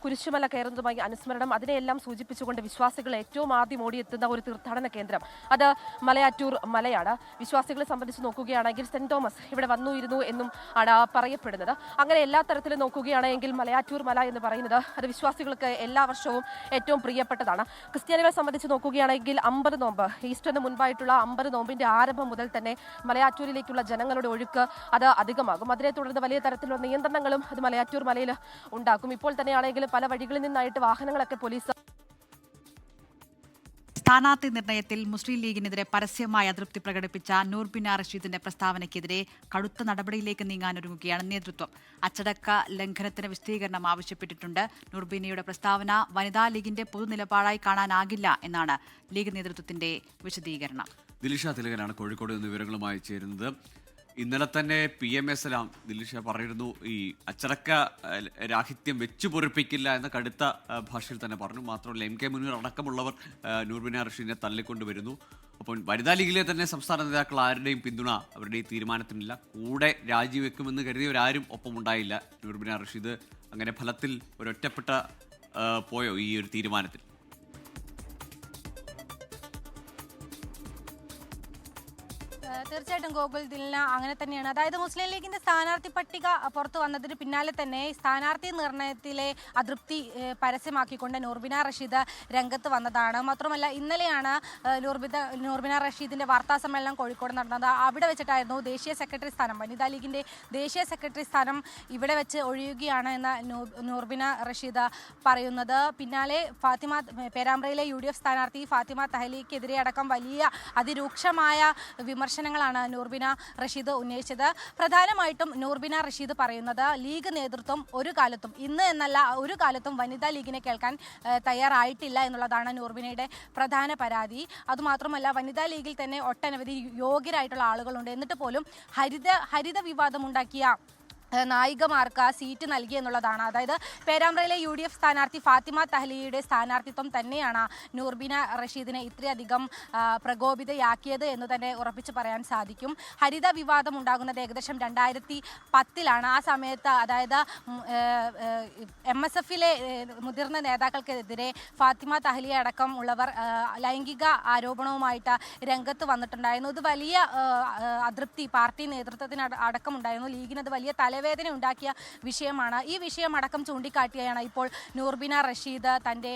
കുരിശുമല കയറുന്നതുമായി അനുസ്മരണം, അതിനെയെല്ലാം സൂചിപ്പിച്ചുകൊണ്ട് വിശ്വാസികൾ ഏറ്റവും ആദ്യം ഓടിയെത്തുന്ന ഒരു തീർത്ഥാടന കേന്ദ്രം അത് മലയാറ്റൂർ മലയാണ്. വിശ്വാസികളെ സംബന്ധിച്ച് നോക്കുകയാണെങ്കിൽ സെന്റ് തോമസ് ഇവിടെ വന്നിരുന്നു എന്നും ആണ് പറയപ്പെടുന്നത്. അങ്ങനെ എല്ലാ തരത്തിലും നോക്കുകയാണെങ്കിൽ മലയാറ്റൂർ മല എന്ന് പറയുന്നത് അത് വിശ്വാസികൾക്ക് എല്ലാ വർഷവും ഏറ്റവും പ്രിയപ്പെട്ടതാണ്. ക്രിസ്ത്യാനികളെ സംബന്ധിച്ച് നോക്കുകയാണെങ്കിൽ 50 നോമ്പ്, ഈസ്റ്ററിന് മുൻപായിട്ടുള്ള 50 നോമ്പിന്റെ ആരംഭം മുതൽ തന്നെ മലയാറ്റൂരിലേക്കുള്ള ജനങ്ങളുടെ ഒഴുക്ക് അത് അധികമാകും. അതിനെ തുടർന്ന് വലിയ തരത്തിലുള്ള നിയന്ത്രണങ്ങളും അത് മലയാറ്റൂർ മലയിൽ ഉണ്ടാക്കും. ഇപ്പോൾ തന്നെയാണെങ്കിലും പല വഴികളിൽ നിന്നായിട്ട് വാഹനങ്ങളൊക്കെ പോലീസ് സ്ഥാനാർത്ഥി നിർണയത്തിൽ മുസ്ലിം ലീഗിനെതിരെ പരസ്യമായ അതൃപ്തി പ്രകടിപ്പിച്ച നൂർബിന റഷീദിന്റെ പ്രസ്താവനയ്ക്കെതിരെ കടുത്ത നടപടിയിലേക്ക് നീങ്ങാനൊരുങ്ങുകയാണ് നേതൃത്വം. അച്ചടക്ക ലംഘനത്തിന് വിശദീകരണം ആവശ്യപ്പെട്ടിട്ടുണ്ട്. നൂർബിനയുടെ പ്രസ്താവന വനിതാ ലീഗിന്റെ പൊതുനിലപാടായി കാണാനാകില്ല എന്നാണ് ലീഗ് നേതൃത്വത്തിന്റെ വിശദീകരണം. ദിലിഷ തിലകനാണ് കോഴിക്കോട് നിന്ന് വിവരങ്ങളുമായി ചേരുന്നത്. ഇന്നലെ തന്നെ PMS ദിലിഷ പറഞ്ഞിരുന്നു, ഈ അച്ചടക്ക രാഹിത്യം വെച്ചു പൊറിപ്പിക്കില്ല എന്ന കടുത്ത ഭാഷയിൽ തന്നെ പറഞ്ഞു. മാത്രമല്ല MK മുനീർ അടക്കമുള്ളവർ നൂർബിന റഷീദിനെ തള്ളിക്കൊണ്ടുവരുന്നു. അപ്പോൾ വനിതാ ലീഗിലെ തന്നെ സംസ്ഥാന നേതാക്കൾ ആരുടെയും പിന്തുണ അവരുടെ ഈ തീരുമാനത്തിനില്ല. കൂടെ രാജിവെക്കുമെന്ന് കരുതിയവരാരും ഒപ്പമുണ്ടായില്ല. നൂർബിന റഷീദ് അങ്ങനെ ഫലത്തിൽ ഒരൊറ്റപ്പെട്ട പോയോ ഈ ഒരു തീരുമാനത്തിൽ? തീർച്ചയായിട്ടും ഗോകുൽ ദിൽന അങ്ങനെ തന്നെയാണ്. അതായത് മുസ്ലിം ലീഗിന്റെ സ്ഥാനാർത്ഥി പട്ടിക പുറത്തു വന്നതിന് പിന്നാലെ തന്നെ സ്ഥാനാർത്ഥി നിർണയത്തിലെ അതൃപ്തി പരസ്യമാക്കിക്കൊണ്ട് നൂർബിന റഷീദ് രംഗത്ത് വന്നതാണ്. മാത്രമല്ല ഇന്നലെയാണ് നൂർബിന റഷീദിന്റെ വാർത്താ സമ്മേളനം കോഴിക്കോട് നടന്നത്. അവിടെ വെച്ചിട്ടായിരുന്നു ദേശീയ സെക്രട്ടറി സ്ഥാനം, വനിതാ ലീഗിന്റെ ദേശീയ സെക്രട്ടറി സ്ഥാനം ഇവിടെ വെച്ച് ഒഴിയുകയാണ് എന്ന നൂർബിന റഷീദ് പറയുന്നത്. പിന്നാലെ പേരാമ്പ്രയിലെ UDF സ്ഥാനാർത്ഥി ഫാത്തിമ തഹ്ലിക്കെതിരെ അടക്കം വലിയ അതിരൂക്ഷമായ വിമർശനങ്ങളാണ് നൂർബിന റഷീദ് ഉന്നയിച്ചത്. പ്രധാനമായിട്ടും നൂർബിന റഷീദ് പറയുന്നത് ലീഗ് നേതൃത്വം ഒരു കാലത്തും, ഇന്ന് എന്നല്ല ഒരു കാലത്തും വനിതാ ലീഗിനെ കേൾക്കാൻ തയ്യാറായിട്ടില്ല എന്നുള്ളതാണ് നൂർബിനയുടെ പ്രധാന പരാതി. അതുമാത്രമല്ല വനിതാ ലീഗിൽ തന്നെ ഒട്ടനവധി യോഗ്യരായിട്ടുള്ള ആളുകളുണ്ട്. എന്നിട്ട് പോലും ഹരിത വിവാദമുണ്ടാക്കിയ നായികമാർക്ക് സീറ്റ് നൽകി എന്നുള്ളതാണ്. അതായത് പേരാമ്പ്രയിലെ UDF സ്ഥാനാർത്ഥി ഫാത്തിമ തഹ്ലിയുടെ സ്ഥാനാർത്ഥിത്വം തന്നെയാണ് നൂർബിന റഷീദിനെ ഇത്രയധികം പ്രകോപിതയാക്കിയത് എന്ന് തന്നെ ഉറപ്പിച്ച് പറയാൻ സാധിക്കും. ഹരിത വിവാദം ഉണ്ടാകുന്നത് ഏകദേശം 2010 ആ സമയത്ത് അതായത് MSFലെ മുതിർന്ന നേതാക്കൾക്കെതിരെ ഫാത്തിമ തഹ്ലി അടക്കം ഉള്ളവർ ലൈംഗിക ആരോപണവുമായിട്ട് രംഗത്ത് വന്നിട്ടുണ്ടായിരുന്നു. ഇത് വലിയ അതൃപ്തി പാർട്ടി നേതൃത്വത്തിന് അടക്കമുണ്ടായിരുന്നു. ലീഗിനത് വലിയ തലവേദന ഉണ്ടാക്കിയ വിഷയമാണ്. ഈ വിഷയം അടക്കം ചൂണ്ടിക്കാട്ടിയാണ് ഇപ്പോൾ നൂർബിന റഷീദ് തൻ്റെ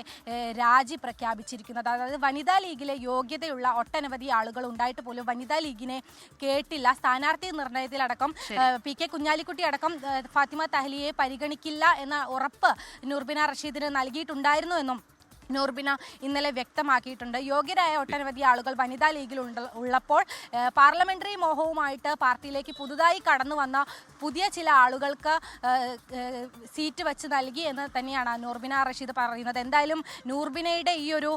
രാജി പ്രഖ്യാപിച്ചിരിക്കുന്നത്. അതായത് വനിതാ ലീഗിലെ യോഗ്യതയുള്ള ഒട്ടനവധി ആളുകൾ ഉണ്ടായിട്ട് പോലും വനിതാ ലീഗിനെ കേട്ടില്ല. സ്ഥാനാർത്ഥി നിർണയത്തിലടക്കം PK കുഞ്ഞാലിക്കുട്ടി അടക്കം ഫാത്തിമ തഹ്ലിയെ പരിഗണിക്കില്ല എന്ന ഉറപ്പ് നൂർബിന റഷീദിന് നൽകിയിട്ടുണ്ടായിരുന്നു എന്നും നൂർബിന ഇന്നലെ വ്യക്തമാക്കിയിട്ടുണ്ട്. യോഗ്യരായ ഒട്ടനവധി ആളുകൾ വനിതാ ലീഗിൽ ഉള്ളപ്പോൾ പാർലമെന്ററി മോഹവുമായിട്ട് പാർട്ടിയിലേക്ക് പുതുതായി കടന്നു വന്ന പുതിയ ചില ആളുകൾക്ക് സീറ്റ് വെച്ച് നൽകി എന്ന് തന്നെയാണ് നൂർബിന റഷീദ് പറയുന്നത്. എന്തായാലും നൂർബിനയുടെ ഈ ഒരു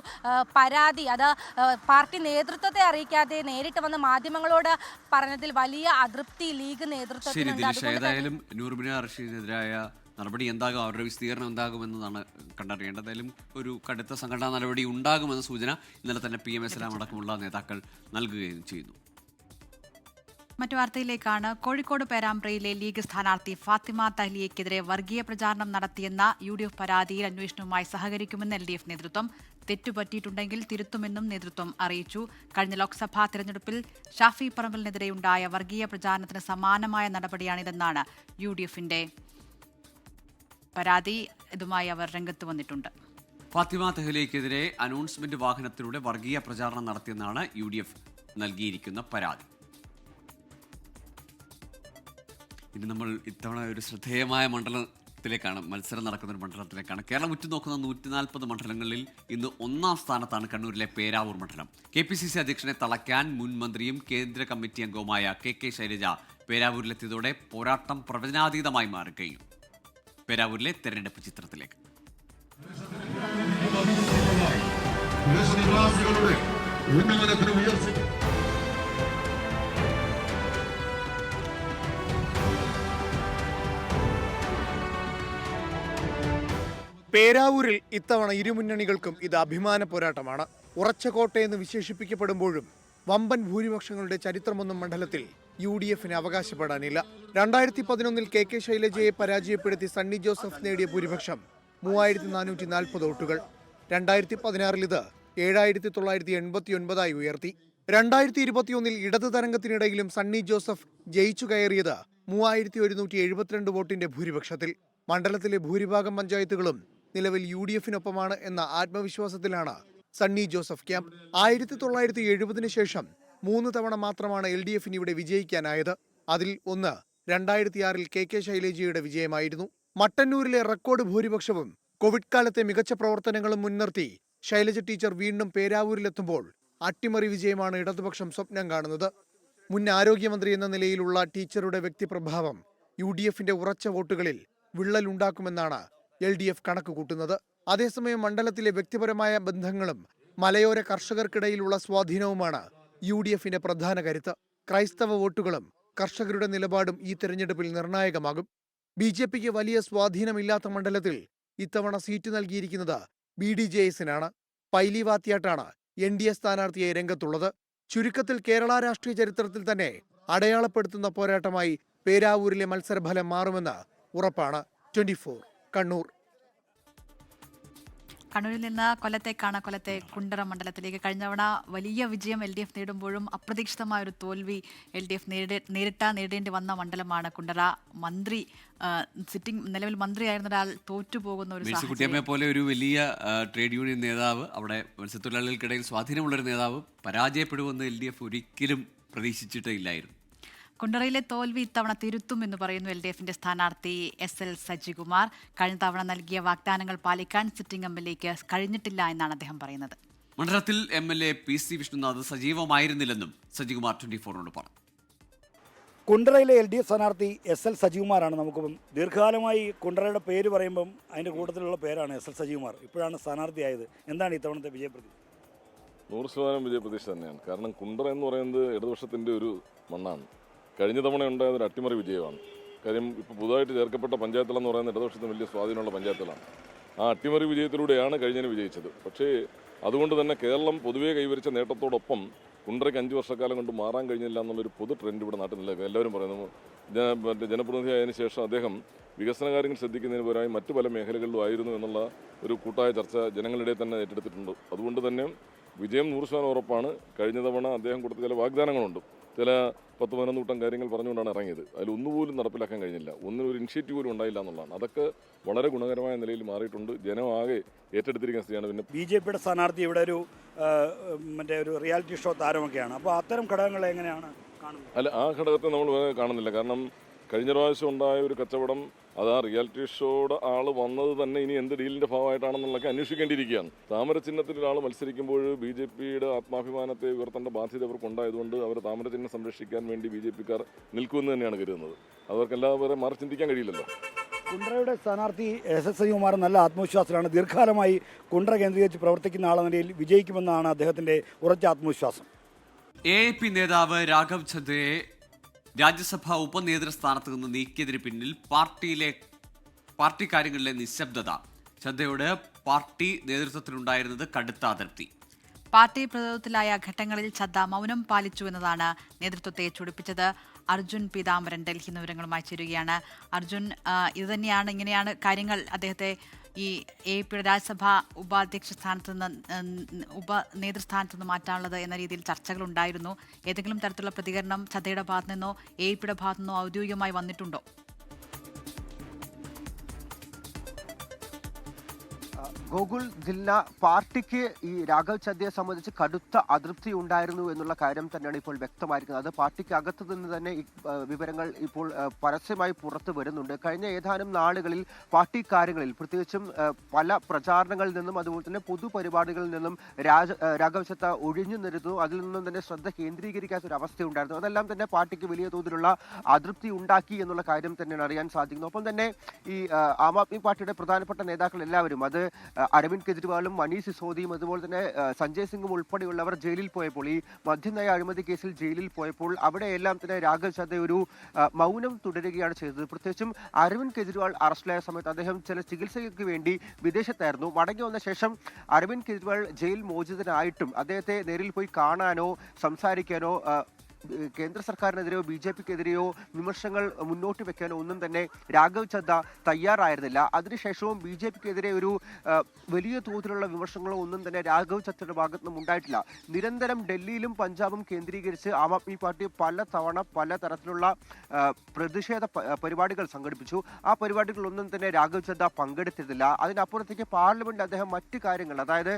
പരാതി അത് പാർട്ടി നേതൃത്വത്തെ അറിയിക്കാതെ നേരിട്ട് വന്ന് മാധ്യമങ്ങളോട് പറഞ്ഞതിൽ വലിയ അതൃപ്തി ലീഗ് നേതൃത്വത്തിനുണ്ട്. ഏതായാലും നൂർബിന റഷീദിനെതിരായ നടപടി എന്താകും, അവരുടെ വിശദീകരണം എന്താകുമെന്നതാണ് കണ്ടറിയേണ്ടത്. എന്തായാലും ഒരു കടുത്ത സംഘടനാ നടപടി ഉണ്ടാകുമെന്ന സൂചന ഇന്നലെ തന്നെ PMS അടക്കമുള്ള നേതാക്കൾ നൽകുകയും ചെയ്യുന്നു. മറ്റു വാർത്തയിലേക്കാണ്. കോഴിക്കോട് പേരാമ്പ്രയിലെ ലീഗ് സ്ഥാനാർത്ഥി ഫാത്തിമ തഹ്ലിയെക്കെതിരെ വർഗീയ പ്രചാരണം നടത്തിയെന്ന UDF പരാതിയിൽ അന്വേഷണവുമായി സഹകരിക്കുമെന്ന് LDF നേതൃത്വം. തെറ്റുപറ്റിയിട്ടുണ്ടെങ്കിൽ തിരുത്തുമെന്നും നേതൃത്വം അറിയിച്ചു. കഴിഞ്ഞ ലോക്സഭാ തെരഞ്ഞെടുപ്പിൽ ഷാഫി പറമ്പലിനെതിരെയുണ്ടായ വർഗീയ പ്രചാരണത്തിന് സമാനമായ നടപടിയാണിതെന്നാണ് UDFന്റെ പരാതി. ഇതുമായി അവർ രംഗത്ത് വന്നിട്ടുണ്ട്. ഫാത്തിമ തഹ്ലിക്കെതിരെ അനൗൺസ്മെന്റ് വാഹനത്തിലൂടെ വർഗീയ പ്രചാരണം നടത്തിയെന്നാണ് UDF നൽകിയിരിക്കുന്ന പരാതി. ഇനി നമ്മൾ ഇത്തവണ ഒരു ശ്രദ്ധേയമായ മണ്ഡലത്തിലേക്കാണ്, മത്സരം നടക്കുന്ന ഒരു മണ്ഡലത്തിലേക്കാണ്. കേരളം ഉറ്റുനോക്കുന്ന 140 മണ്ഡലങ്ങളിൽ ഇന്ന് 1ാം സ്ഥാനത്താണ് കണ്ണൂരിലെ പേരാവൂർ മണ്ഡലം. KPCC അധ്യക്ഷനെ തളയ്ക്കാൻ മുൻ മന്ത്രിയും കേന്ദ്ര കമ്മിറ്റി അംഗവുമായ KK ശൈലജ പേരാവൂരിലെത്തിയതോടെ പോരാട്ടം പ്രവചനാതീതമായി മാറുകയും. പേരാവൂരിലെ തെരഞ്ഞെടുപ്പ് ചിത്രത്തിലേക്ക്. പേരാവൂരിൽ ഇത്തവണ ഇരുമുന്നണികൾക്കും ഇത് അഭിമാന പോരാട്ടമാണ്. ഉറച്ച കോട്ടയെന്ന് വിശേഷിപ്പിക്കപ്പെടുമ്പോഴും വമ്പൻ ഭൂരിപക്ഷങ്ങളുടെ ചരിത്രമൊന്നും മണ്ഡലത്തിൽ UDFന് അവകാശപ്പെടാനില്ല. 2011 KK ശൈലജയെ പരാജയപ്പെടുത്തി സണ്ണി ജോസഫ് നേടിയ ഭൂരിപക്ഷം 3440 വോട്ടുകൾ. 2016 ഇത് 7989 ഉയർത്തി. 2021 ഇടതു തരംഗത്തിനിടയിലും സണ്ണി ജോസഫ് ജയിച്ചു കയറിയത് 3172 വോട്ടിന്റെ ഭൂരിപക്ഷത്തിൽ. മണ്ഡലത്തിലെ ഭൂരിഭാഗം പഞ്ചായത്തുകളും നിലവിൽ UDFനൊപ്പമാണ് എന്ന ആത്മവിശ്വാസത്തിലാണ് സണ്ണി ജോസഫ് ക്യാമ്പ്. 1970 ശേഷം 3 തവണ മാത്രമാണ് LDFന് ഇവിടെ വിജയിക്കാനായത്. അതിൽ ഒന്ന് 2006 KK ശൈലജയുടെ വിജയമായിരുന്നു. മട്ടന്നൂരിലെ റെക്കോർഡ് ഭൂരിപക്ഷവും കോവിഡ് കാലത്തെ മികച്ച പ്രവർത്തനങ്ങളും മുൻനിർത്തി ശൈലജ ടീച്ചർ വീണ്ടും പേരാവൂരിലെത്തുമ്പോൾ അട്ടിമറി വിജയമാണ് ഇടതുപക്ഷം സ്വപ്നം കാണുന്നത്. മുൻ ആരോഗ്യമന്ത്രി എന്ന നിലയിലുള്ള ടീച്ചറുടെ വ്യക്തിപ്രഭാവം UDFന്റെ ഉറച്ച വോട്ടുകളിൽ വിള്ളലുണ്ടാക്കുമെന്നാണ് LDF കണക്ക് കൂട്ടുന്നത്. അതേസമയം മണ്ഡലത്തിലെ വ്യക്തിപരമായ ബന്ധങ്ങളും മലയോര കർഷകർക്കിടയിലുള്ള സ്വാധീനവുമാണ് UDFന്റെ പ്രധാന കരുത്ത്. ക്രൈസ്തവ വോട്ടുകളും കർഷകരുടെ നിലപാടും ഈ തെരഞ്ഞെടുപ്പിൽ നിർണായകമാകും. BJPക്ക് വലിയ സ്വാധീനമില്ലാത്ത മണ്ഡലത്തിൽ ഇത്തവണ സീറ്റ് നൽകിയിരിക്കുന്നത് BDJSനാണ്. പൈലി വാത്യാട്ടാണ് NDA സ്ഥാനാർത്ഥിയായി രംഗത്തുള്ളത്. ചുരുക്കത്തിൽ കേരള രാഷ്ട്രീയ ചരിത്രത്തിൽ തന്നെ അടയാളപ്പെടുത്തുന്ന പോരാട്ടമായി പേരാവൂരിലെ മത്സരഫലം മാറുമെന്ന് ഉറപ്പാണ്. 24 കണ്ണൂർ. കണ്ണൂരിൽ നിന്ന് കൊല്ലത്തെ കുണ്ടറ മണ്ഡലത്തിലേക്ക്. കഴിഞ്ഞ തവണ വലിയ വിജയം LDF നേടുമ്പോഴും അപ്രതീക്ഷിതമായ ഒരു തോൽവി LDF നേരിടേണ്ടി വന്ന മണ്ഡലമാണ് കുണ്ടറ. നിലവിൽ മന്ത്രിയായിരുന്ന ഒരാൾ തോറ്റുപോകുന്ന ഒരു മേഴ്സിക്കുട്ടിയമ്മയെ പോലെ ഒരു വലിയ ട്രേഡ് യൂണിയൻ നേതാവ്, അവിടെ മത്സ്യത്തൊഴിലാളികൾക്കിടയിൽ സ്വാധീനമുള്ളൊരു നേതാവ് പരാജയപ്പെടുമെന്ന് LDF ഒരിക്കലും പ്രതീക്ഷിച്ചിട്ടേ ഇല്ലായിരുന്നു. കുണ്ടറയിലെ തോൽവി ഇത്തവണ തിരുത്തും എന്ന് പറയുന്നു LDFന്റെ സ്ഥാനാർത്ഥി SL സജികുമാർ. കഴിഞ്ഞ തവണ നൽകിയ വാഗ്ദാനങ്ങൾ പാലിക്കാൻ സിറ്റിംഗ് MLAക്ക് കഴിഞ്ഞിട്ടില്ല എന്നാണ് അദ്ദേഹം പറയുന്നത്. മണ്ഡലത്തിൽ MLA PC വിഷ്ണുനാഥ് സജീവമായിരുന്നില്ലെന്നും സജികുമാർ 24നോട് പറഞ്ഞു. കുണ്ടറയിലെ LDF സ്ഥാനാർത്ഥി SL സജികുമാറാണ്. നമുക്കിപ്പം ദീർഘകാലമായി കുണ്ടറയുടെ പേര് പറയുമ്പം അതിൻ്റെ കൂട്ടത്തിലുള്ള പേരാണ് SL സജികുമാർ. ഇപ്പോഴാണ് സ്ഥാനാർത്ഥിയായത്. എന്താണ് ഇത്തവണത്തെ വിജയപ്രതീക്ഷ? 100% വിജയപ്രതീക്ഷ തന്നെയാണ്. കാരണം കുണ്ടറ എന്ന് പറയുന്നത് ഇടതുപക്ഷത്തിൻ്റെ ഒരു മണ്ണാണ്. കഴിഞ്ഞ തവണ ഉണ്ടായത് ഒരു അട്ടിമറി വിജയമാണ്. കാര്യം ഇപ്പോൾ പുതുതായിട്ട് ചേർക്കപ്പെട്ട പഞ്ചായത്തുകളെന്ന് പറയുന്നത് ഇടതുപക്ഷത്തിന് വലിയ സ്വാധീനമുള്ള പഞ്ചായത്തുകളാണ്. ആ അട്ടിമറി വിജയത്തിലൂടെയാണ് കഴിഞ്ഞതിന് വിജയിച്ചത്. പക്ഷേ അതുകൊണ്ട് തന്നെ കേരളം പൊതുവെ കൈവരിച്ച നേട്ടത്തോടൊപ്പം കുണ്ടറയ്ക്ക് 5 വർഷക്കാലം കൊണ്ട് മാറാൻ കഴിഞ്ഞില്ല എന്നുള്ളൊരു പൊതു ട്രെൻഡ് ഇവിടെ നാട്ടിൽ നിലനിൽക്കുക. എല്ലാവരും പറയുന്നു. ജനപ്രതിനിധിയായതിനു ശേഷം അദ്ദേഹം വികസന കാര്യങ്ങൾ ശ്രദ്ധിക്കുന്നതിന് പകരമായി മറ്റു പല മേഖലകളിലും ആയിരുന്നു എന്നുള്ള ഒരു കൂട്ടായ ചർച്ച ജനങ്ങളുടെ തന്നെ ഏറ്റെടുത്തിട്ടുണ്ട്. അതുകൊണ്ട് തന്നെ വിജയം 100% ഉറപ്പാണ്. കഴിഞ്ഞ തവണ അദ്ദേഹം കൊടുത്ത ചില വാഗ്ദാനങ്ങളുണ്ട്. ചില 10-11 കൂട്ടം കാര്യങ്ങൾ പറഞ്ഞുകൊണ്ടാണ് ഇറങ്ങിയത്. അതിൽ ഒന്നുപോലും നടപ്പിലാക്കാൻ കഴിഞ്ഞില്ല. ഒന്നിനൊരു ഇനിഷ്യേറ്റീവ് പോലും ഉണ്ടായില്ല എന്നുള്ളതാണ്. അതൊക്കെ വളരെ ഗുണകരമായ നിലയിൽ മാറിയിട്ടുണ്ട്. ജനം ആകെ ഏറ്റെടുത്തിരിക്കുന്ന സ്ഥിതിയാണ്. പിന്നെ BJPയുടെ സ്ഥാനാർത്ഥി ഇവിടെ ഒരു റിയാലിറ്റി ഷോ താരമൊക്കെയാണ്. അപ്പോൾ അത്തരം ഘടകങ്ങളെ എങ്ങനെയാണ് കാണുന്നത്? അല്ല, ആ ഘടകത്തെ നമ്മൾ വേറെ കാണുന്നില്ല. കാരണം കഴിഞ്ഞ പ്രാവശ്യം ഉണ്ടായ ഒരു കച്ചവടം, അത് ആ റിയാലിറ്റി ഷോയുടെ ആൾ വന്നത് തന്നെ ഇനി എന്ത് ഡീലിൻ്റെ ഭാഗമായിട്ടാണെന്നുള്ളതൊക്കെ അന്വേഷിക്കേണ്ടിയിരിക്കുകയാണ്. താമര ചിഹ്നത്തിൽ ഒരാൾ മത്സരിക്കുമ്പോൾ BJPയുടെ ആത്മാഭിമാനത്തെ ഉയർത്തേണ്ട ബാധ്യത അവർക്കുണ്ടായതുകൊണ്ട് അവർ താമര ചിഹ്നം സംരക്ഷിക്കാൻ വേണ്ടി BJPക്കാർ നിൽക്കുമെന്ന് തന്നെയാണ് കരുതുന്നത്. അവർക്കെല്ലാവരും മാറി ചിന്തിക്കാൻ കഴിയില്ലല്ലോ. കുണ്ടറയുടെ സ്ഥാനാർത്ഥി SL സജികുമാർ നല്ല ആത്മവിശ്വാസത്തിലാണ്. ദീർഘകാലമായി കുണ്ടറ കേന്ദ്രീകരിച്ച് പ്രവർത്തിക്കുന്ന ആളെന്ന നിലയിൽ വിജയിക്കുമെന്നാണ് അദ്ദേഹത്തിൻ്റെ ഉറച്ച ആത്മവിശ്വാസം. AAP നേതാവ് രാഘവ് ഛദ്ദയെ രാജ്യസഭാ ഉപനേതൃസ്ഥാനത്ത് നിന്ന് നീക്കിയതിന് പിന്നിൽ പാർട്ടി കാര്യങ്ങളിലെ നിശബ്ദത. ഛദ്ദയോട് പാർട്ടി നേതൃത്വത്തിലുണ്ടായിരുന്നത് കടുത്ത അതൃപ്തി. പാർട്ടി പ്രതിരോധത്തിലായ ഘട്ടങ്ങളിൽ ഛദ്ദ മൗനം പാലിച്ചു എന്നതാണ് നേതൃത്വത്തെ ചൊടിപ്പിച്ചത്. അർജുൻ പീതാംബരൻ ഡൽഹി വിവരങ്ങളുമായി ചേരുകയാണ്. അർജുൻ, ഇങ്ങനെയാണ് കാര്യങ്ങൾ അദ്ദേഹത്തെ ഈ AAPയുടെ രാജ്യസഭാ ഉപാധ്യക്ഷ സ്ഥാനത്ത് നിന്ന് ഉപനേതൃസ്ഥാനത്ത് നിന്ന് മാറ്റാനുള്ളത് എന്ന രീതിയിൽ ചർച്ചകളുണ്ടായിരുന്നു. ഏതെങ്കിലും തരത്തിലുള്ള പ്രതികരണം ഛദ്ദയുടെ ഭാഗത്തു നിന്നോ AAPയുടെ ഭാഗത്തു നിന്നോ ഔദ്യോഗികമായി വന്നിട്ടുണ്ടോ? ഗോകുൽ ദില്ല, പാർട്ടിക്ക് ഈ രാഘവ് ഛദ്ദയെ സംബന്ധിച്ച് കടുത്ത അതൃപ്തി ഉണ്ടായിരുന്നു എന്നുള്ള കാര്യം തന്നെയാണ് ഇപ്പോൾ വ്യക്തമായിരിക്കുന്നത്. അത് പാർട്ടിക്ക് അകത്ത് നിന്ന് തന്നെ ഈ വിവരങ്ങൾ ഇപ്പോൾ പരസ്യമായി പുറത്തു വരുന്നുണ്ട്. കഴിഞ്ഞ ഏതാനും നാളുകളിൽ പാർട്ടി കാര്യങ്ങളിൽ, പ്രത്യേകിച്ചും പല പ്രചാരണങ്ങളിൽ നിന്നും അതുപോലെ തന്നെ പൊതുപരിപാടികളിൽ നിന്നും രാഘവ് ഛദ്ദ ഒഴിഞ്ഞു നിരുന്നു. അതിൽ നിന്നും തന്നെ ശ്രദ്ധ കേന്ദ്രീകരിക്കാത്ത ഒരു അവസ്ഥയുണ്ടായിരുന്നു. അതെല്ലാം തന്നെ പാർട്ടിക്ക് വലിയ തോതിലുള്ള അതൃപ്തി ഉണ്ടാക്കി എന്നുള്ള കാര്യം തന്നെയാണ് അറിയാൻ സാധിക്കുന്നത്. ഒപ്പം തന്നെ ഈ ആം ആദ്മി പാർട്ടിയുടെ പ്രധാനപ്പെട്ട നേതാക്കൾ എല്ലാവരും, അത് അരവിന്ദ് കെജ്രിവാളും മനീഷ് സിസോദിയും അതുപോലെ തന്നെ സഞ്ജയ് സിംഗും ഉൾപ്പെടെയുള്ളവർ ജയിലിൽ പോയപ്പോൾ, ഈ മദ്യനയ അഴിമതി കേസിൽ ജയിലിൽ പോയപ്പോൾ അവിടെയെല്ലാം തന്നെ രാഘവ് ഛദ്ദ ഒരു മൗനം തുടരുകയാണ് ചെയ്തത്. പ്രത്യേകിച്ചും അരവിന്ദ് കെജ്രിവാൾ അറസ്റ്റിലായ സമയത്ത് അദ്ദേഹം ചില ചികിത്സയ്ക്ക് വേണ്ടി വിദേശത്തായിരുന്നു. മടങ്ങി വന്ന ശേഷം അരവിന്ദ് കെജ്രിവാൾ ജയിൽ മോചിതനായിട്ടും അദ്ദേഹത്തെ നേരിൽ പോയി കാണാനോ സംസാരിക്കാനോ കേന്ദ്ര സർക്കാരിനെതിരെയോ BJPക്കെതിരെയോ വിമർശനങ്ങൾ മുന്നോട്ട് വെക്കാനോ ഒന്നും തന്നെ രാഘവ് ഛദ്ദ തയ്യാറായിരുന്നില്ല. അതിനുശേഷവും BJPക്കെതിരെ ഒരു വലിയ തോതിലുള്ള വിമർശനങ്ങളോ ഒന്നും തന്നെ രാഘവ് ഛദ്ദയുടെ ഭാഗത്തു നിന്നും ഉണ്ടായിട്ടില്ല. നിരന്തരം ഡൽഹിയിലും പഞ്ചാബും കേന്ദ്രീകരിച്ച് ആം ആദ്മി പാർട്ടി പല തരത്തിലുള്ള പ്രതിഷേധ പരിപാടികൾ സംഘടിപ്പിച്ചു. ആ പരിപാടികളൊന്നും തന്നെ രാഘവ് ഛദ്ദ പങ്കെടുത്തിരുന്നില്ല. അതിനപ്പുറത്തേക്ക് പാർലമെന്റിൽ അദ്ദേഹം മറ്റ് കാര്യങ്ങൾ, അതായത്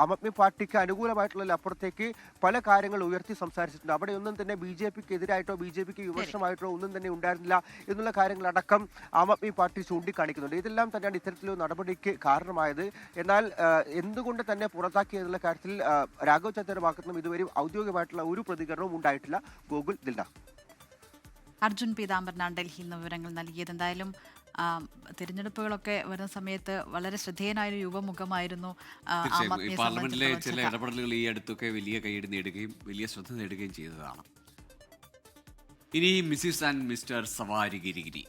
ആം ആദ്മി പാർട്ടിക്ക് അനുകൂലമായിട്ടുള്ള അപ്പുറത്തേക്ക് പല കാര്യങ്ങൾ ഉയർത്തി സംസാരിച്ചിട്ടുണ്ട്. അവിടെ ഒന്നും തന്നെ BJPക്ക് എതിരായിട്ടോ BJPക്ക് വിമർശനമായിട്ടോ ഒന്നും തന്നെ ഉണ്ടായിരുന്നില്ല എന്നുള്ള കാര്യങ്ങളടക്കം ആം ആദ്മി പാർട്ടി ചൂണ്ടിക്കാണിക്കുന്നുണ്ട്. ഇതെല്ലാം തന്നെയാണ് ഇത്തരത്തിലൊരു നടപടിക്ക് കാരണമായത്. എന്നാൽ എന്തുകൊണ്ട് തന്നെ പുറത്താക്കിയതിനുള്ള കാര്യത്തിൽ രാഘവ് ചദ്ദയുടെ ഭാഗത്തു നിന്നും ഇതുവരെ ഔദ്യോഗികമായിട്ടുള്ള ഒരു പ്രതികരണവും ഉണ്ടായിട്ടില്ല. ഗോകുൽ, ദിൽന. അർജുൻ പീതാംബരനാണ് ഡൽഹിയിൽ നിന്ന് വിവരങ്ങൾ നൽകിയത്. എന്തായാലും തിരഞ്ഞെടുപ്പുകളൊക്കെ വരുന്ന സമയത്ത് വളരെ ശ്രദ്ധേയനായൊരു യുവമുഖമായിരുന്നു പാർലമെന്റിലെ ചില ഇടപെടലുകൾ ഈ അടുത്തൊക്കെ വലിയ കൈയടി നേടുകയും വലിയ ശ്രദ്ധ നേടുകയും ചെയ്തതാണ്. ഇനി മിസ്സിസ് ആൻഡ് മിസ്റ്റർ സവാരി ഗിരിഗിരി.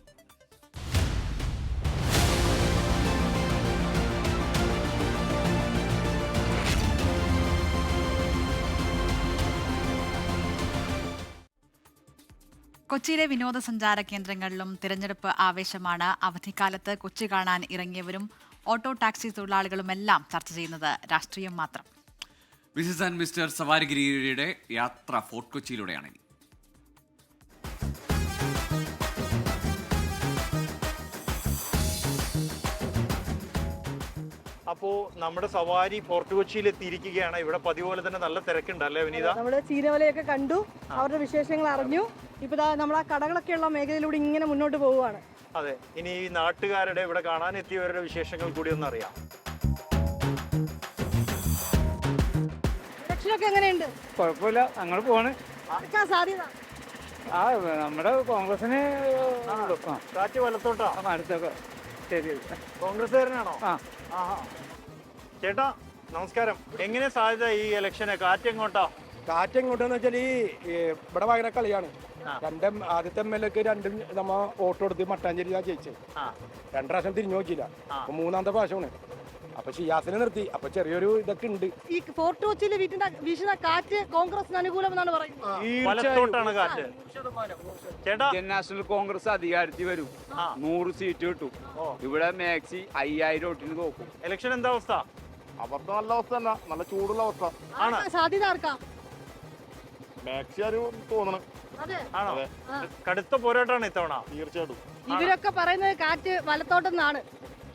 കൊച്ചിയിലെ വിനോദസഞ്ചാര കേന്ദ്രങ്ങളിലും തിരഞ്ഞെടുപ്പ് ആവേശമാണ്. അവധിക്കാലത്ത് കൊച്ചി കാണാൻ ഇറങ്ങിയവരും ഓട്ടോ ടാക്സി തൊഴിലാളികളുമെല്ലാം ചർച്ച ചെയ്യുന്നത് രാഷ്ട്രീയം മാത്രം. മിസ്സിസ് ആൻഡ് മിസ്റ്റർ സവാരി ഗിരിഗിരിയുടെ യാത്ര ഫോർട്ട് കൊച്ചിയിലൂടെയാണ്. അപ്പോൾ നമ്മുടെ സവാരി ഫോർട്ട് കൊച്ചിയിൽ എത്തിയിരിക്കുകയാണ്. ഇവിടെ പതിവ് പോലെ തന്നെ നല്ല തിരക്കുണ്ട് അല്ലേ വിനീത? നമ്മള് ചീനവലയൊക്കെ കണ്ടു, അവരുടെ വിശേഷങ്ങൾ അറിഞ്ഞു. ഇപ്പൊ നമ്മൾ ആ കടകളൊക്കെ ഉള്ള മേഖലയിലൂടെ ഇങ്ങനെ മുന്നോട്ട് പോവുകയാണ്. അതെ, ഇനി ഈ നാട്ടുകാരുടെ ഇവിടെ കാണാനെത്തിയവരുടെ വിശേഷങ്ങൾ കൂടി ഒന്ന് അറിയാം. ഇലക്ഷനൊക്കെ എങ്ങനെയുണ്ട്? കുഴപ്പമില്ല, അങ്ങനെ പോണ്. ആർക്കാ സാധ്യത? നമ്മുടെ കോൺഗ്രസിന് കാറ്റ് വലത്തോട്ടാ അടുത്തൊക്കെ. ശരി, കോൺഗ്രസ്സുകാരനാണോ? ചേട്ടാ നമസ്കാരം. എങ്ങനെ സാധ്യത ഈ ഇലക്ഷന്? കാറ്റ് എങ്ങോട്ടാ? കാറ്റ് എങ്ങോട്ടാന്ന് വെച്ചാൽ ഈ ഇവിടെ ഭയങ്കര കളിയാണ്. ആദ്യത്തെ MLA രണ്ടും നമ്മ വോട്ട് കൊടുത്ത് മട്ടാഞ്ചേരി ജയിച്ചത്. 2 പ്രാവശ്യം തിരിഞ്ഞു നോക്കിയില്ല. അപ്പൊ 3ാമത്തെ പ്രാവശ്യമാണ്. അപ്പൊ ഷിയാസിനെ നിർത്തി. അപ്പൊ ചെറിയൊരു ഇതൊക്കെ ഉണ്ട്. ഈ ഫോർട്ട് കൊച്ചിയിൽ വീശുന്ന കാറ്റ് കോൺഗ്രസിന് അനുകൂലമെന്നാണ് പറയുന്നത്. കാറ്റ് ചേട്ടാ, നാഷണൽ കോൺഗ്രസ് അധികാരത്തിൽ വരും. 100 സീറ്റ് കിട്ടും. ഇവിടെ മാക്സി 5000 വോട്ടിന് തോക്കും. ഇലക്ഷൻ എന്താ അവസ്ഥ? അവർക്ക് നല്ല അവസ്ഥ തന്നെ, നല്ല ചൂടുള്ള അവസ്ഥ ആണ്. സാധ്യത ആർക്കാ? മാക്സി ആരും തോന്നണം. ആണോ? കടുത്ത പോരാട്ടമാണ് ഇത്തവണ. തീർച്ചയായിട്ടും. ഇവരൊക്കെ പറയുന്നത് കാറ്റ് വലത്തോട്ടെന്നാണ്.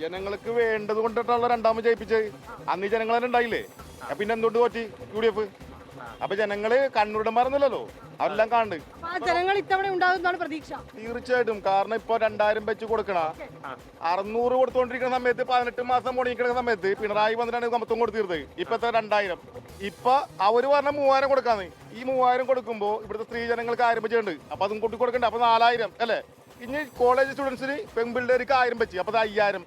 ജനങ്ങൾക്ക് വേണ്ടത് കൊണ്ടിട്ടുള്ള രണ്ടാമത് ജയിപ്പിച്ചത്. അന്ന് ജനങ്ങൾ തന്നെ ഉണ്ടായില്ലേ? പിന്നെ എന്തുകൊണ്ട് തോറ്റി UDF? അപ്പൊ ജനങ്ങള് കണ്ണൂരിടന്മാരൊന്നുമല്ലോ, അവരെല്ലാം കാണുന്നുണ്ട്. ജനങ്ങൾ ഇത്തവണ ഉണ്ടാകുന്നതാണ് പ്രതീക്ഷ. തീർച്ചയായിട്ടും. കാരണം ഇപ്പൊ 2000 വെച്ച് കൊടുക്കണ 600 കൊടുത്തോണ്ടിരിക്കുന്ന സമയത്ത് 18 മാസം മുടങ്ങിക്കുന്ന സമയത്ത് പിണറായി വന്നിട്ടാണ് മൊത്തം കൊടുത്തിരുന്നത്. ഇപ്പത്തെ 2000. ഇപ്പൊ അവര് പറഞ്ഞ 3000 കൊടുക്കാന്ന്. ഈ 3000 കൊടുക്കുമ്പോ ഇവിടുത്തെ സ്ത്രീ ജനങ്ങൾക്ക് ആരംഭിച്ചിട്ടുണ്ട്. അപ്പൊ അതും കൂട്ടി കൊടുക്കണ്ടേ? അപ്പൊ 4000 അല്ലേ? ഇനി കോളേജ് സ്റ്റുഡൻസിന് പെൺപിള്ളേർക്ക് 1000 വെച്ച്. അപ്പൊ 5000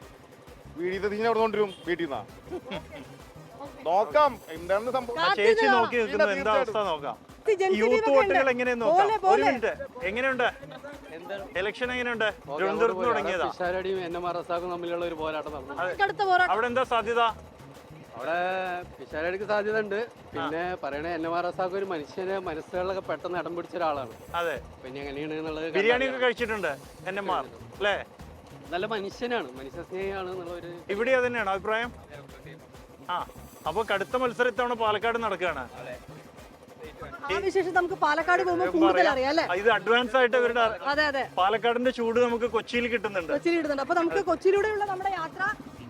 വീട്ടിൽ കൊണ്ടുവരും വീട്ടിൽ നിന്നാ. നോക്കാം എന്താണ് സംഭവം. ചേച്ചി നോക്കി നിൽക്കുന്നത് എന്താ അവസ്ഥ നോക്കാം. യൂത്ത് വോട്ടുകൾ എങ്ങനെയെന്ന് നോക്കാം. ഒരു മിനിറ്റ്. എങ്ങനെയുണ്ട് ഇലക്ഷൻ? എങ്ങനെയുണ്ട്? തിരുവനന്തപുരത്ത് തുടങ്ങിയതാ. പിഷാരടിയും NMR റസാഖും തമ്മിലുള്ള ഒരു പോരാട്ടം നടന്നു. അവിടെ എന്താ സാധ്യത? അവിടെ പിഷാരടിക്ക് സാധ്യത ഉണ്ട്. പിന്നെ പറയണ NMR റസാഖ് ഒരു മനുഷ്യന്റെ മനസ്സുകളിലൊക്കെ പെട്ടെന്ന് ഇടം പിടിച്ച ഒരാളാണ്. അതെ. പിന്നെ എങ്ങനെയാണ് എന്നുള്ളത്. ബിരിയാണി ഒക്കെ കഴിച്ചിട്ടുണ്ട് NMR അല്ലേ? നല്ല മനുഷ്യനാണ്, മനുഷ്യ സ്നേഹിയാണ് എന്നുള്ളൊരു. ഇവിടെ തന്നെയാണ് അഭിപ്രായം. അപ്പൊ കടുത്ത മത്സരം ഇത്തവണ പാലക്കാട് നടക്കുകയാണ്. ആ വിശേഷം നമുക്ക് പാലക്കാട് പോകുമ്പോൾ കൂടുതൽ അറിയാം അല്ലേ? ഇത് അഡ്വാൻസ് ആയിട്ട് ഇവരുടെ അതെ പാലക്കാടിന്റെ ചൂട് നമുക്ക് കൊച്ചിയിൽ കിട്ടുന്നുണ്ട്. അപ്പൊ നമുക്ക് കൊച്ചിയിലൂടെയുള്ള നമ്മുടെ യാത്ര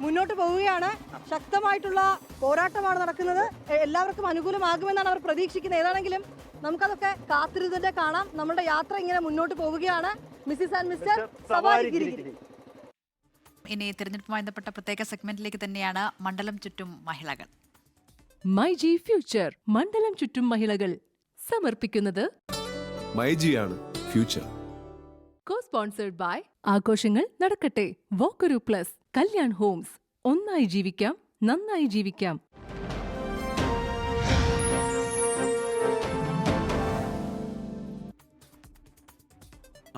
മുന്നോട്ട് പോവുകയാണ്. ശക്തമായിട്ടുള്ള പോരാട്ടമാണ് നടക്കുന്നത്. എല്ലാവർക്കും അനുകൂലമാകുമെന്നാണ് അവർ പ്രതീക്ഷിക്കുന്നത്. ഏതാണെങ്കിലും നമുക്കതൊക്കെ കാത്തിരുന്നിട്ട് കാണാം. നമ്മുടെ യാത്ര ഇങ്ങനെ മുന്നോട്ട് പോവുകയാണ്. മിസ്സിസ് ആൻഡ് മിസ്റ്റർ സവാരി ഗിരിഗിരി. ഇനി തിരഞ്ഞെടുപ്പുമായി ബന്ധപ്പെട്ട പ്രത്യേക സെഗ്മെന്റിലേക്ക് തന്നെയാണ് മണ്ഡലം ചുറ്റും മഹിളകൾ. മൈജി ഫ്യൂച്ചർ മണ്ഡലം ചുറ്റും മഹിളകൾ സമർപ്പിക്കുന്നത് മൈജിയാണ് ഫ്യൂച്ചർ. കോ സ്പോൺസർഡ് ബൈ ആഘോഷങ്ങൾ നടക്കട്ടെ വോക്കരു പ്ലസ് കല്യാൺ ഹോംസ്. ഒന്നായി ജീവിക്കാം, നന്നായി ജീവിക്കാം.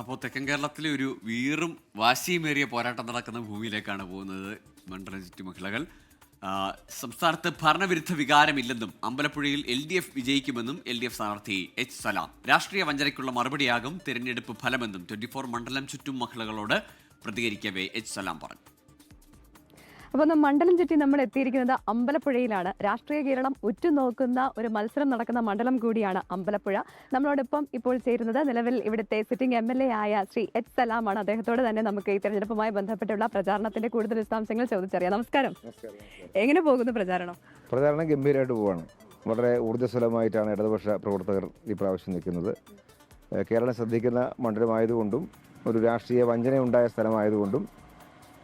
അപ്പോൾ തെക്കൻ കേരളത്തിലെ ഒരു വീറും വാശിയുമേറിയ പോരാട്ടം നടക്കുന്ന ഭൂമിയിലേക്കാണ് പോകുന്നത് മണ്ഡലം ചുറ്റു മഹിളകൾ. സംസ്ഥാനത്ത് ഭരണവിരുദ്ധ വികാരമില്ലെന്നും അമ്പലപ്പുഴയിൽ LDF വിജയിക്കുമെന്നും LDF സ്ഥാനാർത്ഥി H. സലാം. രാഷ്ട്രീയ വഞ്ചനയ്ക്കുള്ള മറുപടിയാകും തിരഞ്ഞെടുപ്പ് ഫലമെന്നും 24 മണ്ഡലം ചുറ്റും മഹിളകളോട് പ്രതികരിക്കവേ H. സലാം പറഞ്ഞു. അപ്പോൾ മണ്ഡലം ചുറ്റി നമ്മൾ എത്തിയിരിക്കുന്നത് അമ്പലപ്പുഴയിലാണ്. രാഷ്ട്രീയ കേരളം ഉറ്റുനോക്കുന്ന ഒരു മത്സരം നടക്കുന്ന മണ്ഡലം കൂടിയാണ് അമ്പലപ്പുഴ. നമ്മളോടൊപ്പം ഇപ്പോൾ ചേരുന്നത് നിലവിൽ ഇവിടുത്തെ സിറ്റിംഗ് MLA ആയ ശ്രീ H. സലാമാണ്. അദ്ദേഹത്തോട് തന്നെ നമുക്ക് ഈ തെരഞ്ഞെടുപ്പുമായി ബന്ധപ്പെട്ടുള്ള പ്രചാരണത്തിന്റെ കൂടുതൽ വിശദാംശങ്ങൾ ചോദിച്ചറിയാം. നമസ്കാരം. എങ്ങനെ പോകുന്നു പ്രചാരണം? പ്രചാരണം ഗംഭീരമായിട്ട് പോവാണ്. വളരെ ഊർജ്ജസ്വലമായിട്ടാണ് ഇടതുപക്ഷ പ്രവർത്തകർ ഈ പ്രാവശ്യം നിൽക്കുന്നത്. കേരളം ശ്രദ്ധിക്കുന്ന മണ്ഡലമായതുകൊണ്ടും ഒരു രാഷ്ട്രീയ വഞ്ചനയുണ്ടായ സ്ഥലമായതുകൊണ്ടും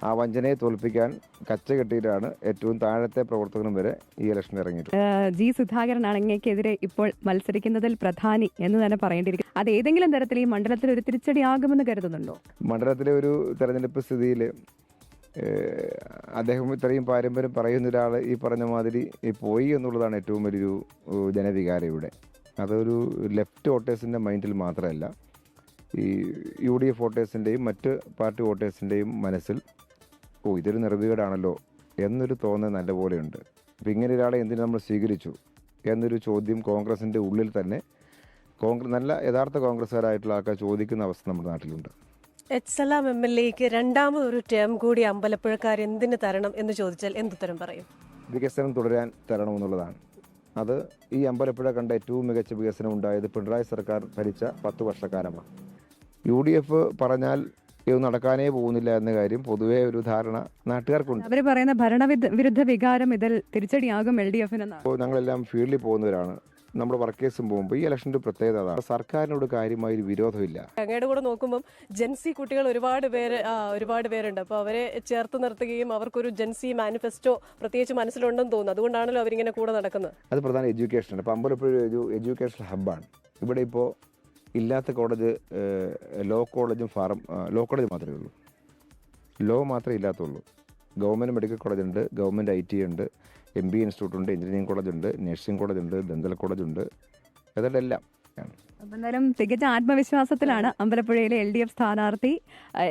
ആ വഞ്ചനയെ തോൽപ്പിക്കാൻ കച്ചകെട്ടിയിട്ടാണ് ഏറ്റവും താഴത്തെ പ്രവർത്തകരും വരെ ഈ ഇലക്ഷൻ ഇറങ്ങിയിട്ടുണ്ട്. ജി സുധാകരനാണ് അങ്ങേക്കെതിരെ ഇപ്പോൾ മത്സരിക്കുന്നതിൽ പ്രധാനി എന്ന് തന്നെ പറയേണ്ടിയിരിക്കും. അത് ഏതെങ്കിലും തരത്തിൽ ഈ മണ്ഡലത്തിൽ ഒരു തിരിച്ചടിയാകുമെന്ന് കരുതുന്നുണ്ടോ? മണ്ഡലത്തിലെ ഒരു തെരഞ്ഞെടുപ്പ് സ്ഥിതിയിൽ അദ്ദേഹം ഇത്രയും പാരമ്പര്യം പറയുന്ന ഒരാൾ ഈ പറഞ്ഞ മാതിരി പോയി എന്നുള്ളതാണ് ഏറ്റവും വലിയൊരു ജനവികാരം ഇവിടെ. അതൊരു ലെഫ്റ്റ് വോട്ടേഴ്സിൻ്റെ മൈൻഡിൽ മാത്രമല്ല, ഈ UDF വോട്ടേഴ്സിൻ്റെയും മറ്റ് പാർട്ടി വോട്ടേഴ്സിൻ്റെയും മനസ്സിൽ ഇതൊരു നിർവീകേടാണല്ലോ എന്നൊരു തോന്നൽ നല്ലപോലെയുണ്ട്. അപ്പോൾ ഇങ്ങനെ ഒരാളെ എന്തിനു നമ്മൾ സ്വീകരിച്ചു എന്നൊരു ചോദ്യം കോൺഗ്രസിൻ്റെ ഉള്ളിൽ തന്നെ നല്ല യഥാർത്ഥ കോൺഗ്രസ്സുകാരായിട്ടുള്ള ആൾക്കാർ ചോദിക്കുന്ന അവസ്ഥ നമ്മുടെ നാട്ടിലുണ്ട്. എച്ച്സലാം MLAക്ക് രണ്ടാമതൊരു ടേം കൂടി അമ്പലപ്പുഴക്കാർ എന്തിനു തരണം എന്ന് ചോദിച്ചാൽ എന്തുത്തരം പറയും? വികസനം തുടരാൻ തരണമെന്നുള്ളതാണ്. അത് ഈ അമ്പലപ്പുഴ കണ്ട ഏറ്റവും മികച്ച വികസനം ഉണ്ടായത് പിണറായി സർക്കാർ ഭരിച്ച 10 വർഷക്കാലമാണ്. UDF പറഞ്ഞാൽ ഇത് നടക്കാനേ പോകുന്നില്ല എന്ന കാര്യം പൊതുവേ ഒരു ധാരണ നാട്ടുകാർക്കുണ്ട്. അവർ പറയുന്ന ഭരണവിരുദ്ധ വികാരം ഇതിൽ തിരിച്ചടിയാകും LDF. അപ്പോൾ ഞങ്ങളെല്ലാം ഫീൽഡിൽ പോകുന്നവരാണ്. നമ്മുടെ വർക്കേഴ്സും പോകുമ്പോൾ ഈ ഇലക്ഷൻ്റെ പ്രത്യേകത അതാണ്, സർക്കാരിനോട് കാര്യമായ ഒരു വിരോധമില്ല. അങ്ങയുടെ കൂടെ നോക്കുമ്പം ജെൻസി കുട്ടികൾ ഒരുപാട് പേരുണ്ട്. അപ്പോൾ അവരെ ചേർത്ത് നിർത്തുകയും അവർക്കൊരു ജെൻസി മാനിഫെസ്റ്റോ പ്രത്യേകിച്ച് മനസ്സിലുണ്ടെന്ന് തോന്നുന്നു. അതുകൊണ്ടാണല്ലോ അവരിങ്ങനെ കൂടെ നടക്കുന്നത്. അത് പ്രധാന എഡ്യൂക്കേഷൻ. അപ്പോൾ അമ്പലപ്പുഴ ഒരു എഡ്യൂക്കേഷണൽ ഹബ്ബാണ്. ഇവിടെ ഇപ്പോൾ ഇല്ലാത്ത കോളേജ് ലോ കോളേജും ലോ കോളേജ് മാത്രമേ ഉള്ളൂ. ലോ മാത്രമേ ഇല്ലാത്തുള്ളൂ. ഗവൺമെൻറ് മെഡിക്കൽ കോളേജ് ഉണ്ട്, ഗവൺമെൻറ് IT ഉണ്ട്, MBA ഇൻസ്റ്റിറ്റ്യൂട്ട് ഉണ്ട്, എഞ്ചിനീയറിംഗ് കോളേജ് ഉണ്ട്, നഴ്സിംഗ് കോളേജ് ഉണ്ട്, ദന്തൽ കോളേജ് ഉണ്ട്. അതെല്ലാം അപ്പം എന്തായാലും തികച്ച ആത്മവിശ്വാസത്തിലാണ് അമ്പലപ്പുഴയിലെ LDF സ്ഥാനാർത്ഥി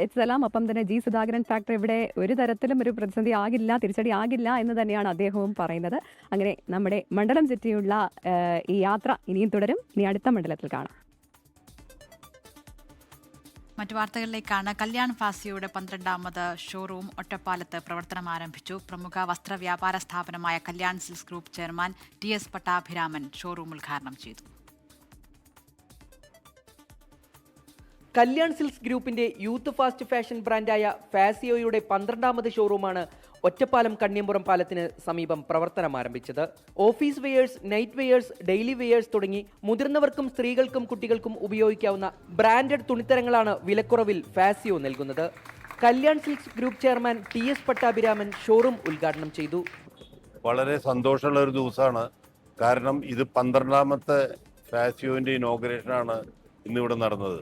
എച്ച്സലാം. ഒപ്പം തന്നെ ജി സുധാകരൻ ഫാക്ടർ ഇവിടെ ഒരു തരത്തിലും ഒരു പ്രതിസന്ധി ആകില്ല, തിരിച്ചടി ആകില്ല എന്ന് തന്നെയാണ് അദ്ദേഹവും പറയുന്നത്. അങ്ങനെ നമ്മുടെ മണ്ഡലം ചുറ്റിയുള്ള ഈ യാത്ര ഇനിയും തുടരും. ഇനി അടുത്ത മണ്ഡലത്തിൽ കാണാം. മറ്റു വാർത്തകളിലേക്കാണ്. കല്യാൺ ഫാസിയോയുടെ 12ാമത് ഷോറൂം ഒറ്റപ്പാലത്ത് പ്രവർത്തനം ആരംഭിച്ചു. പ്രമുഖ വസ്ത്രവ്യാപാര സ്ഥാപനമായ Kalyan silks group chairman TS Pattabhiraman showroom ഉദ്ഘാടനം ചെയ്തു. കല്യാൺ സിൽക്സ് ഗ്രൂപ്പിന്റെ യൂത്ത് ഫാസ്റ്റ് ഫാഷൻ ബ്രാൻഡായ ഫാസിയോയുടെ 12ാമത് ഷോറൂമാണ് ഒറ്റപ്പാലം കണ്ണിയമ്പുറം പാലത്തിന് സമീപം പ്രവർത്തനം ആരംഭിച്ചത്. Office wears, night wears, daily wears തുടങ്ങി മുതിർന്നവർക്കും സ്ത്രീകൾക്കും കുട്ടികൾക്കും ഉപയോഗിക്കാവുന്ന ബ്രാൻഡഡ് തുണിത്തരങ്ങളാണ് വിലക്കുറവിൽ ഫാസിയോ നൽകുന്നത്. Kalyan silks group chairman TS Pattabhiraman showroom ഉദ്ഘാടനം ചെയ്തു. വളരെ സന്തോഷമുള്ള ഒരു ദിവസമാണ്. കാരണം ഇത് 12ാമത്തെ ഫാസിയോന്റെ ഇനോഗ്രേഷനാണ് ഇന്നിവിടെ നടന്നത്.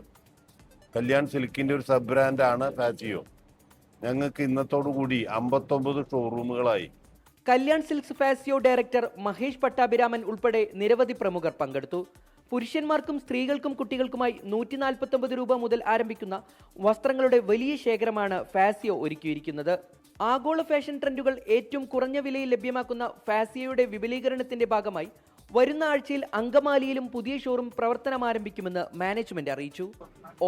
കല്യാൺ സിൽക്കിന്റെ ഒരു സബ് ബ്രാൻഡാണ് ഫാസിയോ. ഞങ്ങൾക്ക് ഇന്നത്തോടുകൂടി 59 ഷോറൂമുകളായി. കല്യാൺ സിൽക്സ് ഫാസിയോ ഡയറക്ടർ മഹേഷ് പട്ടാഭിരാമൻ ഉൾപ്പെടെ നിരവധി പ്രമുഖർ പങ്കെടുത്തു. പുരുഷന്മാർക്കും സ്ത്രീകൾക്കും കുട്ടികൾക്കുമായി 149 രൂപ മുതൽ ആരംഭിക്കുന്ന വസ്ത്രങ്ങളുടെ വലിയ ശേഖരമാണ് ഫാസിയോ ഒരുക്കിയിരിക്കുന്നത്. ആഗോള ഫാഷൻ ട്രെൻഡുകൾ ഏറ്റവും കുറഞ്ഞ വിലയിൽ ലഭ്യമാക്കുന്ന ഫാസിയോയുടെ വിപുലീകരണത്തിന്റെ ഭാഗമായി വരുന്ന ആഴ്ചയിൽ അങ്കമാലിയിലും പുതിയ ഷോറൂം പ്രവർത്തനം ആരംഭിക്കുമെന്ന് മാനേജ്മെന്റ് അറിയിച്ചു.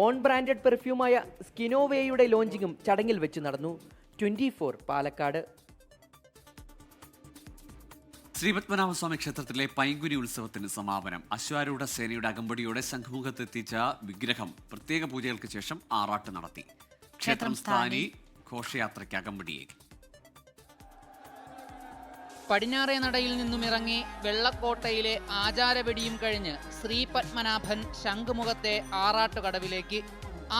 ഓൺ ബ്രാൻഡഡ് പെർഫ്യൂമായ സ്കിനോവേയുടെ ലോഞ്ചിങ്ങും ചടങ്ങിൽ വെച്ച് നടന്നു. 24 പാലക്കാട്. ശ്രീപത്മനാഭസ്വാമി ക്ഷേത്രത്തിലെ പൈങ്കുനി ഉത്സവത്തിന് സമാപനം. അശ്വാരൂഢ സേനയുടെ അകമ്പടിയോടെ ശംഖുമുഖത്തെത്തിച്ച വിഗ്രഹം പ്രത്യേക പൂജകൾക്ക് ശേഷം ആറാട്ട് നടത്തി. ക്ഷേത്രം സ്ഥാനി ഘോഷയാത്രയ്ക്ക് അകമ്പടിയേകി. പടിഞ്ഞാറേ നടയിൽ നിന്നും ഇറങ്ങി വെള്ളക്കോട്ടയിലെ ആചാരവെടിയും കഴിഞ്ഞ് ശ്രീപത്മനാഭൻ ശംഖുമുഖത്തെ ആറാട്ടുകടവിലേക്ക്.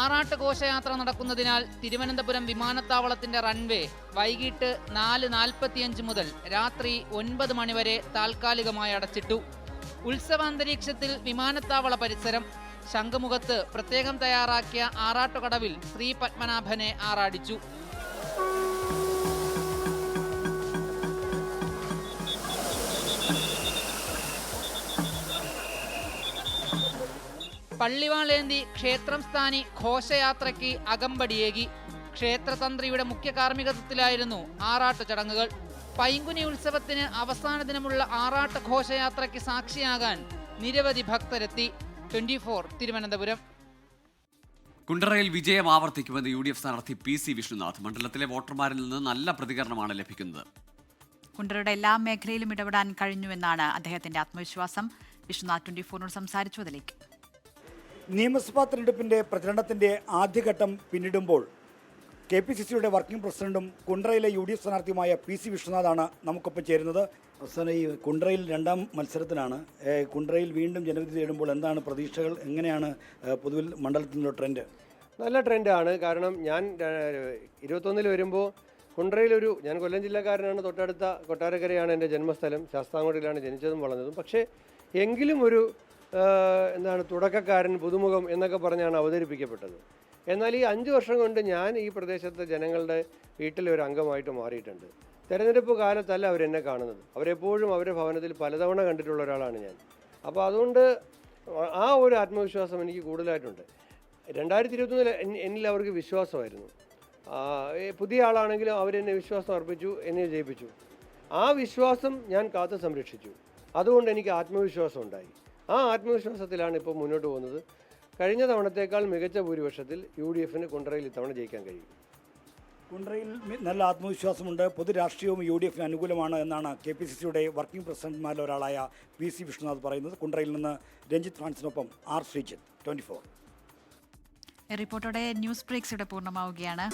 ആറാട്ട് ഘോഷയാത്ര നടക്കുന്നതിനാൽ തിരുവനന്തപുരം വിമാനത്താവളത്തിന്റെ റൺവേ വൈകിട്ട് 4:45 മുതൽ രാത്രി 9 മണിവരെ താൽക്കാലികമായി അടച്ചിട്ടു. ഉത്സവാന്തരീക്ഷത്തിൽ വിമാനത്താവള പരിസരം. ശംഖുമുഖത്ത് പ്രത്യേകം തയ്യാറാക്കിയ ആറാട്ടുകടവിൽ ശ്രീപത്മനാഭനെ ആറാടിച്ചു. പള്ളിവാളേന്തി ക്ഷേത്രം സ്ഥാനി ഘോഷയാത്രയ്ക്ക് അകമ്പടിയേകി. ക്ഷേത്രതന്ത്രിയുടെ മുഖ്യ കാർമ്മികത്വത്തിലായിരുന്നു ആറാട്ട് ചടങ്ങുകൾ. പൈങ്കുനി ഉത്സവത്തിന് അവസാന ദിനമുള്ള ആറാട്ട് ഘോഷയാത്രയ്ക്ക് സാക്ഷിയാകാൻ നിരവധി ഭക്തരെത്തി. 24 തിരുവനന്തപുരം. കുണ്ടറയിൽ വിജയം ആവർത്തിക്കുമെന്ന് UDF സ്ഥാനാർത്ഥി PC വിഷ്ണുനാഥ്. മണ്ഡലത്തിലെ വോട്ടർമാരിൽ നിന്ന് നല്ല പ്രതികരണമാണ് ലഭിക്കുന്നത്. കുണ്ടറയുടെ എല്ലാ മേഖലയിലും ഇടപെടാൻ കഴിഞ്ഞുവെന്നാണ് അദ്ദേഹത്തിന്റെ ആത്മവിശ്വാസം. വിഷ്ണുനാഥ് 24 സംസാരിച്ചു. അതിലേക്ക്. നിയമസഭാ തെരഞ്ഞെടുപ്പിന്റെ പ്രചരണത്തിന്റെ ആദ്യഘട്ടം പിന്നിടുമ്പോൾ KPCCയുടെ വർക്കിംഗ് പ്രസിഡന്റും കുണ്ട്രയിലെ UDF സ്ഥാനാർത്ഥിയുമായ PC വിശ്വനാഥാണ് നമുക്കൊപ്പം ചേരുന്നത്. അവസാനം ഈ കുണ്ട്രയിൽ രണ്ടാം മത്സരത്തിനാണ്. കുണ്ട്രയിൽ വീണ്ടും ജനവിധി തേടുമ്പോൾ എന്താണ് പ്രതീക്ഷകൾ? എങ്ങനെയാണ് പൊതുവിൽ മണ്ഡലത്തിലുള്ള ട്രെൻഡ്? നല്ല ട്രെൻഡാണ്. കാരണം ഞാൻ 21 വരുമ്പോൾ ഞാൻ കൊല്ലം ജില്ലക്കാരനാണ്. തൊട്ടടുത്ത കൊട്ടാരക്കരയാണ് എൻ്റെ ജന്മസ്ഥലം. ശാസ്താംകോട്ടയിലാണ് ജനിച്ചതും വളർന്നതും. പക്ഷേ എങ്കിലും ഒരു തുടക്കക്കാരൻ, പുതുമുഖം എന്നൊക്കെ പറഞ്ഞാണ് അവതരിപ്പിക്കപ്പെട്ടത്. എന്നാൽ ഈ 5 വർഷം കൊണ്ട് ഞാൻ ഈ പ്രദേശത്തെ ജനങ്ങളുടെ വീട്ടിലെ ഒരു അംഗമായിട്ട് മാറിയിട്ടുണ്ട്. തെരഞ്ഞെടുപ്പ് കാലത്തല്ല അവരെന്നെ കാണുന്നത്. അവരെപ്പോഴും അവരുടെ ഭവനത്തിൽ പലതവണ കണ്ടിട്ടുള്ള ഒരാളാണ് ഞാൻ. അപ്പോൾ അതുകൊണ്ട് ആ ഒരു ആത്മവിശ്വാസം എനിക്ക് കൂടുതലായിട്ടുണ്ട്. 2021 എന്നിൽ അവർക്ക് വിശ്വാസമായിരുന്നു. പുതിയ ആളാണെങ്കിലും അവരെന്നെ വിശ്വാസം അർപ്പിച്ചു, എന്നെ ജയിപ്പിച്ചു. ആ വിശ്വാസം ഞാൻ കാത്തു സംരക്ഷിച്ചു. അതുകൊണ്ട് എനിക്ക് ആത്മവിശ്വാസം ഉണ്ടായി. ആ ആത്മവിശ്വാസത്തിലാണ് ഇപ്പോൾ മുന്നോട്ട് പോകുന്നത്. കഴിഞ്ഞ തവണത്തേക്കാൾ മികച്ച ഭൂരിപക്ഷത്തിൽ UDFന് കുണ്ട്രയിൽ ഇത്തവണ ജയിക്കാൻ കഴിയും. കുണ്ട്രയിൽ നല്ല ആത്മവിശ്വാസമുണ്ട്. പൊതുരാഷ്ട്രീയവും UDFന് അനുകൂലമാണ് എന്നാണ് KPCCയുടെ വർക്കിംഗ് പ്രസിഡന്റ്മാരിൽ ഒരാളായ PC വിശ്വനാഥ് പറയുന്നത്. കുണ്ട്രയിൽ നിന്ന് രഞ്ജിത്ത് ഫ്രാൻസിനൊപ്പം R ശ്രീജിത്ത്, 24. റിപ്പോർട്ടോടെ ന്യൂസ് ബ്രേക്സ് ഇവിടെ പൂർണ്ണമാവുകയാണ്.